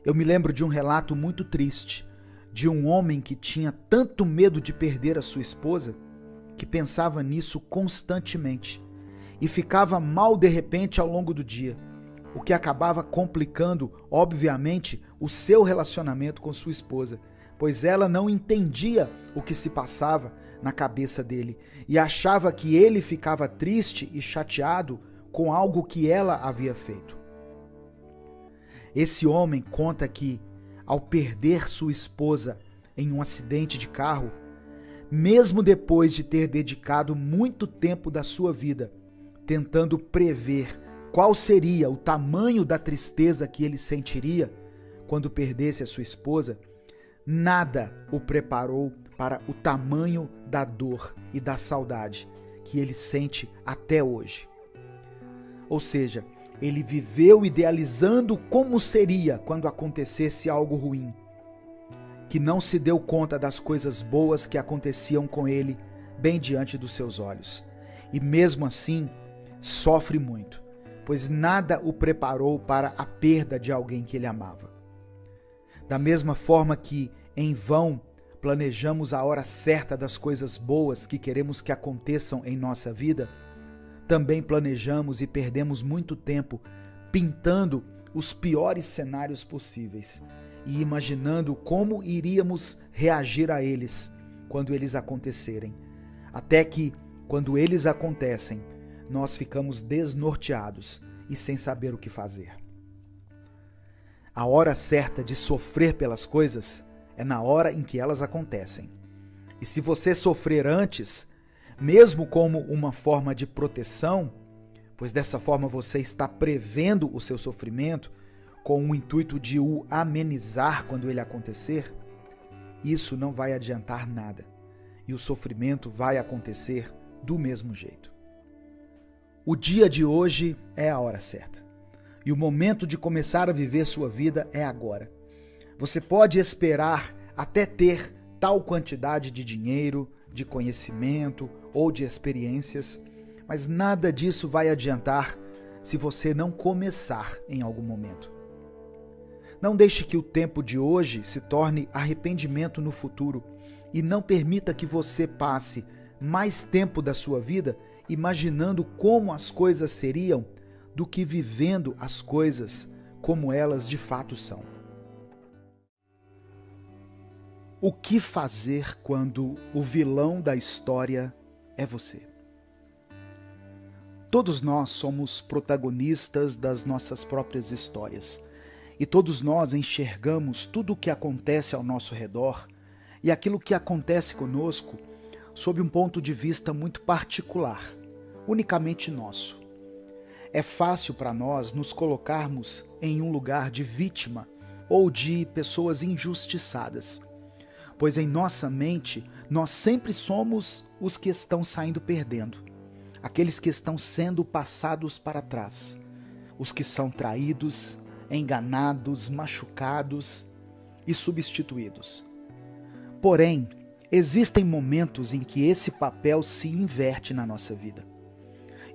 Eu me lembro de um relato muito triste de um homem que tinha tanto medo de perder a sua esposa que pensava nisso constantemente e ficava mal de repente ao longo do dia, o que acabava complicando, obviamente, o seu relacionamento com sua esposa, pois ela não entendia o que se passava na cabeça dele e achava que ele ficava triste e chateado com algo que ela havia feito. Esse homem conta que, ao perder sua esposa em um acidente de carro, mesmo depois de ter dedicado muito tempo da sua vida tentando prever qual seria o tamanho da tristeza que ele sentiria quando perdesse a sua esposa, nada o preparou para o tamanho da dor e da saudade que ele sente até hoje. Ou seja, ele viveu idealizando como seria quando acontecesse algo ruim, que não se deu conta das coisas boas que aconteciam com ele bem diante dos seus olhos. E mesmo assim, sofre muito, pois nada o preparou para a perda de alguém que ele amava. Da mesma forma que, em vão, planejamos a hora certa das coisas boas que queremos que aconteçam em nossa vida, também planejamos e perdemos muito tempo pintando os piores cenários possíveis e imaginando como iríamos reagir a eles quando eles acontecerem. Até que, quando eles acontecem, nós ficamos desnorteados e sem saber o que fazer. A hora certa de sofrer pelas coisas é na hora em que elas acontecem. E se você sofrer antes, mesmo como uma forma de proteção, pois dessa forma você está prevendo o seu sofrimento, com o intuito de o amenizar quando ele acontecer, isso não vai adiantar nada e o sofrimento vai acontecer do mesmo jeito. O dia de hoje é a hora certa e o momento de começar a viver sua vida é agora. Você pode esperar até ter tal quantidade de dinheiro, de conhecimento ou de experiências, mas nada disso vai adiantar se você não começar em algum momento. Não deixe que o tempo de hoje se torne arrependimento no futuro e não permita que você passe mais tempo da sua vida imaginando como as coisas seriam do que vivendo as coisas como elas de fato são. O que fazer quando o vilão da história é você? Todos nós somos protagonistas das nossas próprias histórias e todos nós enxergamos tudo o que acontece ao nosso redor e aquilo que acontece conosco sob um ponto de vista muito particular, unicamente nosso. É fácil para nós nos colocarmos em um lugar de vítima ou de pessoas injustiçadas, pois em nossa mente nós sempre somos os que estão saindo perdendo, aqueles que estão sendo passados para trás, os que são traídos, enganados, machucados e substituídos. Porém, existem momentos em que esse papel se inverte na nossa vida.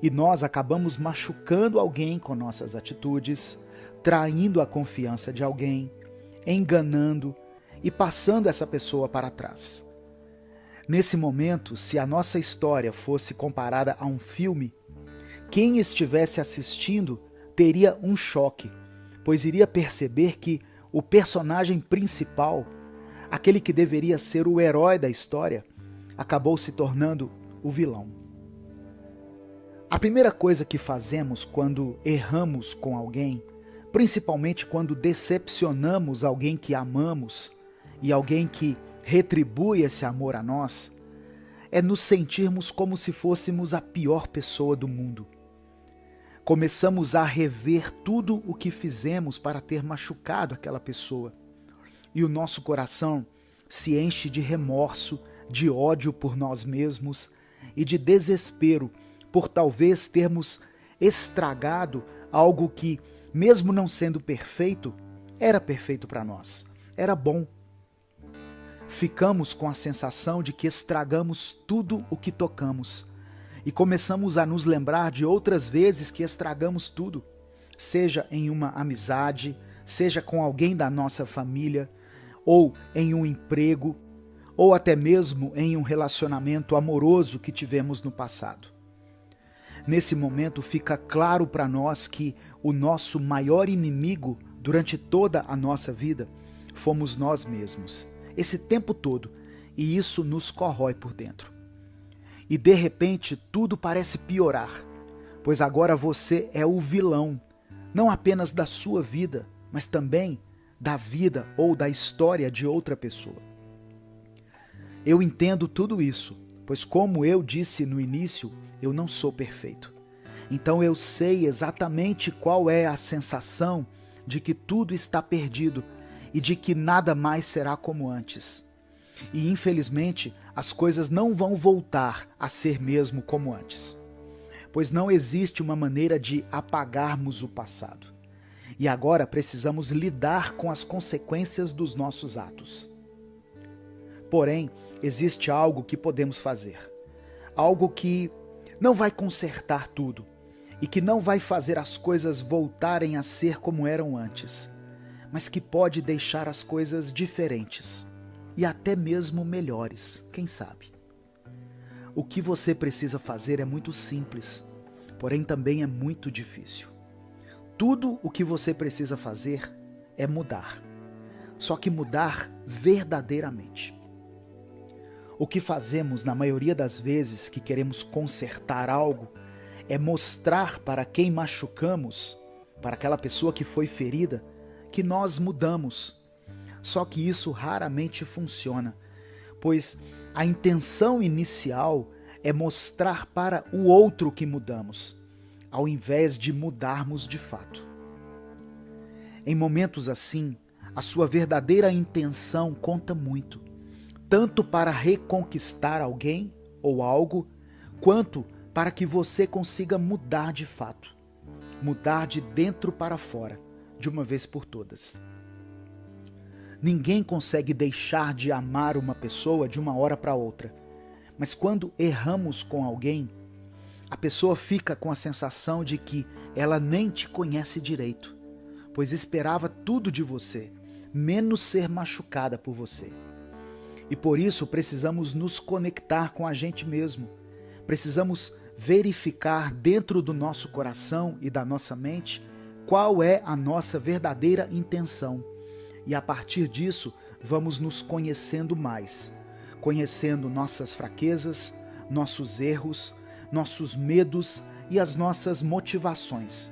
E nós acabamos machucando alguém com nossas atitudes, traindo a confiança de alguém, enganando e passando essa pessoa para trás. Nesse momento, se a nossa história fosse comparada a um filme, quem estivesse assistindo teria um choque, pois iria perceber que o personagem principal, aquele que deveria ser o herói da história, acabou se tornando o vilão. A primeira coisa que fazemos quando erramos com alguém, principalmente quando decepcionamos alguém que amamos e alguém que retribui esse amor a nós, é nos sentirmos como se fôssemos a pior pessoa do mundo. Começamos a rever tudo o que fizemos para ter machucado aquela pessoa. E o nosso coração se enche de remorso, de ódio por nós mesmos e de desespero por talvez termos estragado algo que, mesmo não sendo perfeito, era perfeito para nós, era bom. Ficamos com a sensação de que estragamos tudo o que tocamos e começamos a nos lembrar de outras vezes que estragamos tudo, seja em uma amizade, seja com alguém da nossa família, ou em um emprego, ou até mesmo em um relacionamento amoroso que tivemos no passado. Nesse momento fica claro para nós que o nosso maior inimigo durante toda a nossa vida fomos nós mesmos, esse tempo todo, e isso nos corrói por dentro. E de repente tudo parece piorar, pois agora você é o vilão, não apenas da sua vida, mas também da vida ou da história de outra pessoa. Eu entendo tudo isso, pois como eu disse no início, eu não sou perfeito. Então eu sei exatamente qual é a sensação de que tudo está perdido e de que nada mais será como antes. E infelizmente as coisas não vão voltar a ser mesmo como antes, pois não existe uma maneira de apagarmos o passado. E agora precisamos lidar com as consequências dos nossos atos. Porém, existe algo que podemos fazer. Algo que não vai consertar tudo e que não vai fazer as coisas voltarem a ser como eram antes, mas que pode deixar as coisas diferentes e até mesmo melhores, quem sabe. O que você precisa fazer é muito simples, porém também é muito difícil. Tudo o que você precisa fazer é mudar, só que mudar verdadeiramente. O que fazemos na maioria das vezes que queremos consertar algo é mostrar para quem machucamos, para aquela pessoa que foi ferida, que nós mudamos. Só que isso raramente funciona, pois a intenção inicial é mostrar para o outro que mudamos, ao invés de mudarmos de fato. Em momentos assim, a sua verdadeira intenção conta muito, tanto para reconquistar alguém ou algo, quanto para que você consiga mudar de fato, mudar de dentro para fora, de uma vez por todas. Ninguém consegue deixar de amar uma pessoa de uma hora para outra, mas quando erramos com alguém, a pessoa fica com a sensação de que ela nem te conhece direito, pois esperava tudo de você, menos ser machucada por você. E por isso precisamos nos conectar com a gente mesmo. Precisamos verificar dentro do nosso coração e da nossa mente qual é a nossa verdadeira intenção. E a partir disso, vamos nos conhecendo mais, conhecendo nossas fraquezas, nossos erros, nossos medos e as nossas motivações,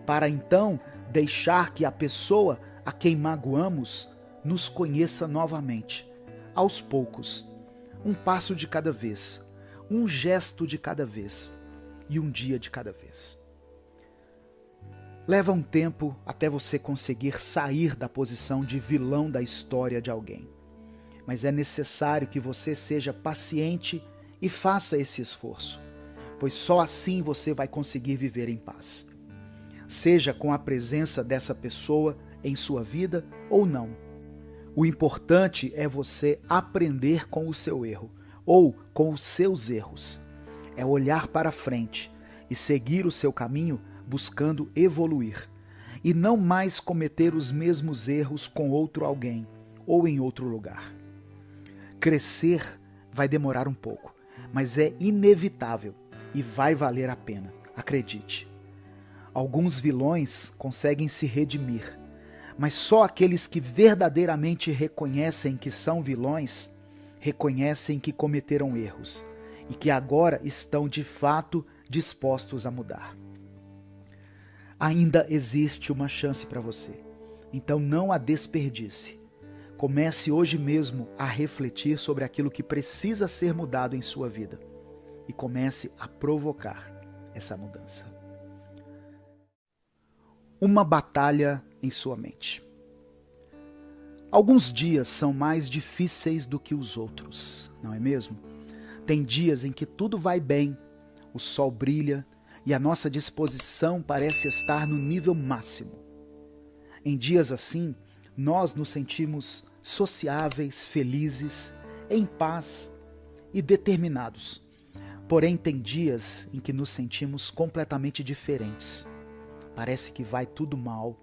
para então deixar que a pessoa a quem magoamos nos conheça novamente, aos poucos, um passo de cada vez, um gesto de cada vez e um dia de cada vez. Leva um tempo até você conseguir sair da posição de vilão da história de alguém, mas é necessário que você seja paciente e faça esse esforço, pois só assim você vai conseguir viver em paz. Seja com a presença dessa pessoa em sua vida ou não. O importante é você aprender com o seu erro ou com os seus erros. É olhar para frente e seguir o seu caminho buscando evoluir e não mais cometer os mesmos erros com outro alguém ou em outro lugar. Crescer vai demorar um pouco, mas é inevitável e vai valer a pena, acredite. Alguns vilões conseguem se redimir, mas só aqueles que verdadeiramente reconhecem que são vilões, reconhecem que cometeram erros e que agora estão de fato dispostos a mudar. Ainda existe uma chance para você, então não a desperdice. Comece hoje mesmo a refletir sobre aquilo que precisa ser mudado em sua vida e comece a provocar essa mudança. Uma batalha em sua mente. Alguns dias são mais difíceis do que os outros, não é mesmo? Tem dias em que tudo vai bem, o sol brilha e a nossa disposição parece estar no nível máximo. Em dias assim, nós nos sentimos sociáveis, felizes, em paz e determinados. Porém, tem dias em que nos sentimos completamente diferentes. Parece que vai tudo mal,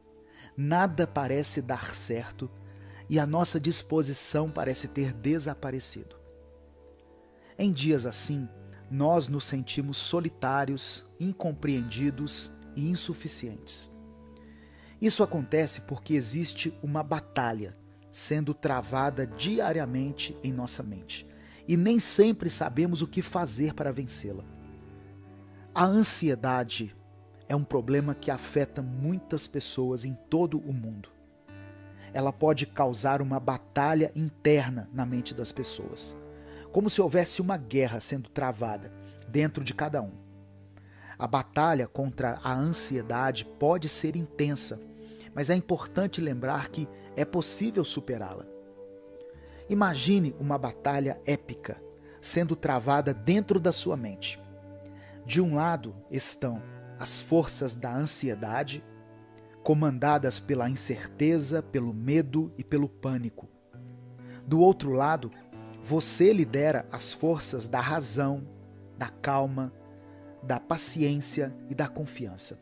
nada parece dar certo e a nossa disposição parece ter desaparecido. Em dias assim, nós nos sentimos solitários, incompreendidos e insuficientes. Isso acontece porque existe uma batalha sendo travada diariamente em nossa mente e nem sempre sabemos o que fazer para vencê-la. A ansiedade é um problema que afeta muitas pessoas em todo o mundo. Ela pode causar uma batalha interna na mente das pessoas, como se houvesse uma guerra sendo travada dentro de cada um. A batalha contra a ansiedade pode ser intensa, mas é importante lembrar que é possível superá-la. Imagine uma batalha épica sendo travada dentro da sua mente. De um lado estão as forças da ansiedade, comandadas pela incerteza, pelo medo e pelo pânico. Do outro lado, você lidera as forças da razão, da calma, da paciência e da confiança.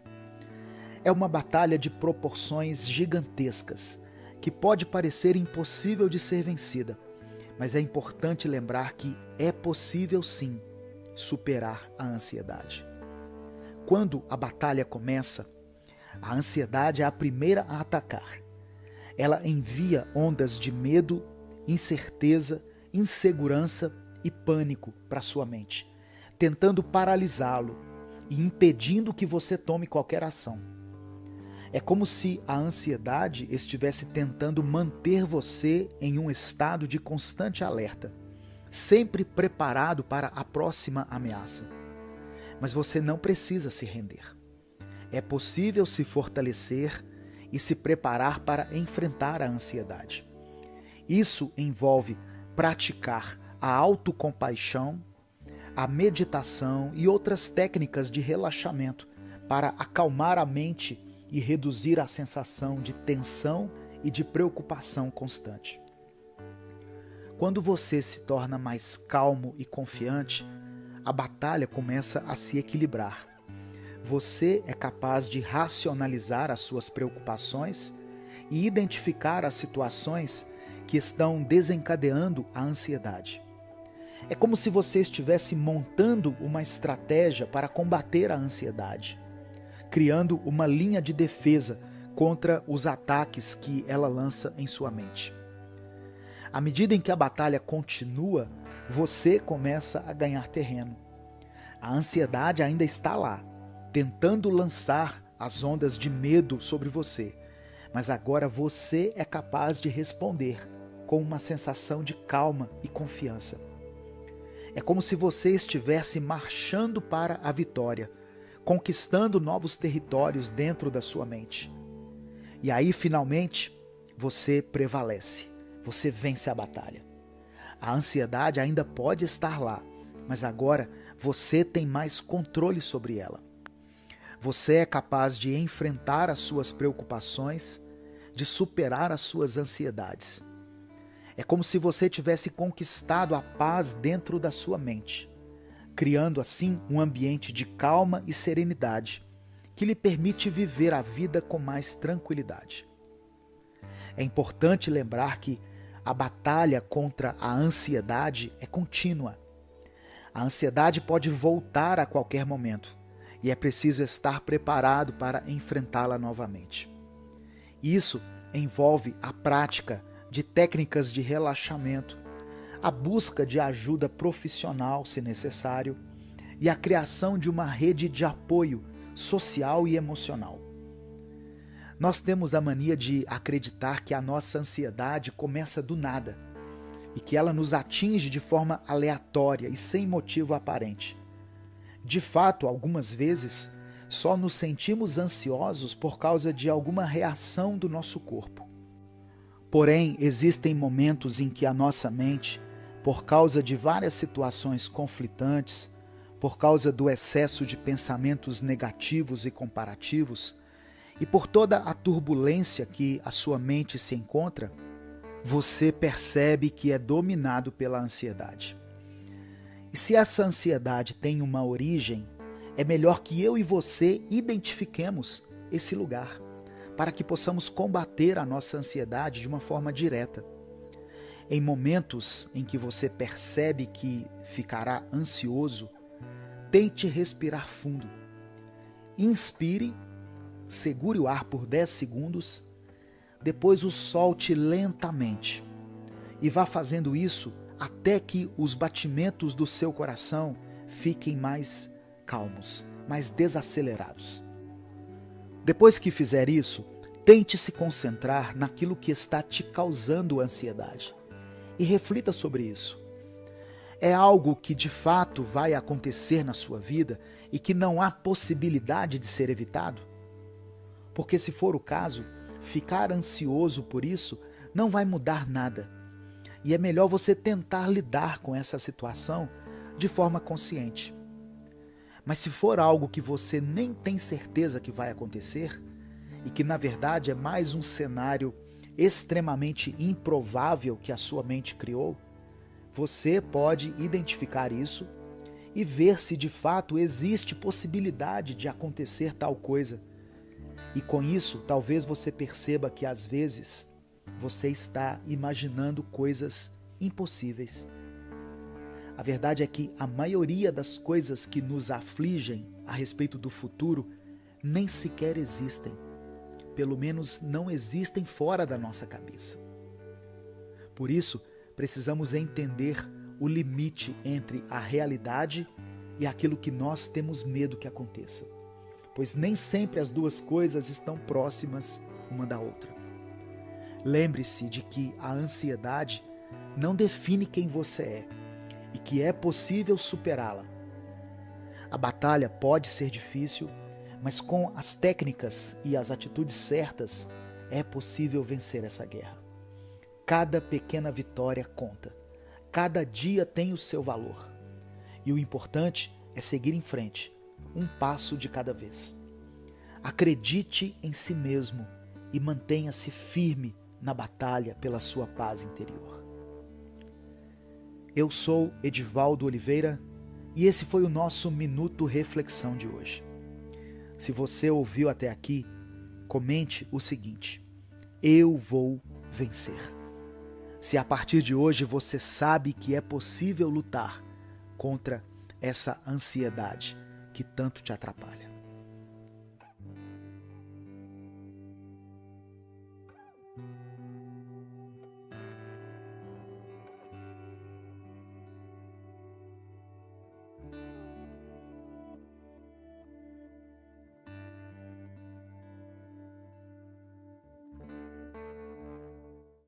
É uma batalha de proporções gigantescas, que pode parecer impossível de ser vencida, mas é importante lembrar que é possível sim superar a ansiedade. Quando a batalha começa, a ansiedade é a primeira a atacar. Ela envia ondas de medo, incerteza, insegurança e pânico para sua mente, tentando paralisá-lo e impedindo que você tome qualquer ação. É como se a ansiedade estivesse tentando manter você em um estado de constante alerta, sempre preparado para a próxima ameaça. Mas você não precisa se render. É possível se fortalecer e se preparar para enfrentar a ansiedade. Isso envolve praticar a autocompaixão, a meditação e outras técnicas de relaxamento para acalmar a mente e reduzir a sensação de tensão e de preocupação constante. Quando você se torna mais calmo e confiante, a batalha começa a se equilibrar. Você é capaz de racionalizar as suas preocupações e identificar as situações que estão desencadeando a ansiedade. É como se você estivesse montando uma estratégia para combater a ansiedade, criando uma linha de defesa contra os ataques que ela lança em sua mente. À medida em que a batalha continua, você começa a ganhar terreno. A ansiedade ainda está lá, tentando lançar as ondas de medo sobre você, mas agora você é capaz de responder com uma sensação de calma e confiança. É como se você estivesse marchando para a vitória, conquistando novos territórios dentro da sua mente. E aí, finalmente, você prevalece, você vence a batalha. A ansiedade ainda pode estar lá, mas agora você tem mais controle sobre ela. Você é capaz de enfrentar as suas preocupações, de superar as suas ansiedades. É como se você tivesse conquistado a paz dentro da sua mente, criando assim um ambiente de calma e serenidade, que lhe permite viver a vida com mais tranquilidade. É importante lembrar que a batalha contra a ansiedade é contínua. A ansiedade pode voltar a qualquer momento e é preciso estar preparado para enfrentá-la novamente. Isso envolve a prática de técnicas de relaxamento, a busca de ajuda profissional, se necessário, e a criação de uma rede de apoio social e emocional. Nós temos a mania de acreditar que a nossa ansiedade começa do nada e que ela nos atinge de forma aleatória e sem motivo aparente. De fato, algumas vezes, só nos sentimos ansiosos por causa de alguma reação do nosso corpo. Porém, existem momentos em que a nossa mente, por causa de várias situações conflitantes, por causa do excesso de pensamentos negativos e comparativos, e por toda a turbulência que a sua mente se encontra, você percebe que é dominado pela ansiedade. E se essa ansiedade tem uma origem, é melhor que eu e você identifiquemos esse lugar, para que possamos combater a nossa ansiedade de uma forma direta. Em momentos em que você percebe que ficará ansioso, tente respirar fundo. Inspire, segure o ar por 10 segundos, depois o solte lentamente e vá fazendo isso até que os batimentos do seu coração fiquem mais calmos, mais desacelerados. Depois que fizer isso, tente se concentrar naquilo que está te causando ansiedade e reflita sobre isso. É algo que de fato vai acontecer na sua vida e que não há possibilidade de ser evitado? Porque se for o caso, ficar ansioso por isso não vai mudar nada. E é melhor você tentar lidar com essa situação de forma consciente. Mas se for algo que você nem tem certeza que vai acontecer, e que na verdade é mais um cenário extremamente improvável que a sua mente criou, você pode identificar isso e ver se de fato existe possibilidade de acontecer tal coisa. E com isso, talvez você perceba que às vezes você está imaginando coisas impossíveis. A verdade é que a maioria das coisas que nos afligem a respeito do futuro nem sequer existem. Pelo menos não existem fora da nossa cabeça. Por isso, precisamos entender o limite entre a realidade e aquilo que nós temos medo que aconteça. Pois nem sempre as duas coisas estão próximas uma da outra. Lembre-se de que a ansiedade não define quem você é e que é possível superá-la. A batalha pode ser difícil, mas com as técnicas e as atitudes certas, é possível vencer essa guerra. Cada pequena vitória conta. Cada dia tem o seu valor. E o importante é seguir em frente, um passo de cada vez. Acredite em si mesmo e mantenha-se firme na batalha pela sua paz interior. Eu sou Edivaldo Oliveira e esse foi o nosso Minuto Reflexão de hoje. Se você ouviu até aqui, comente o seguinte: eu vou vencer. Se a partir de hoje você sabe que é possível lutar contra essa ansiedade que tanto te atrapalha.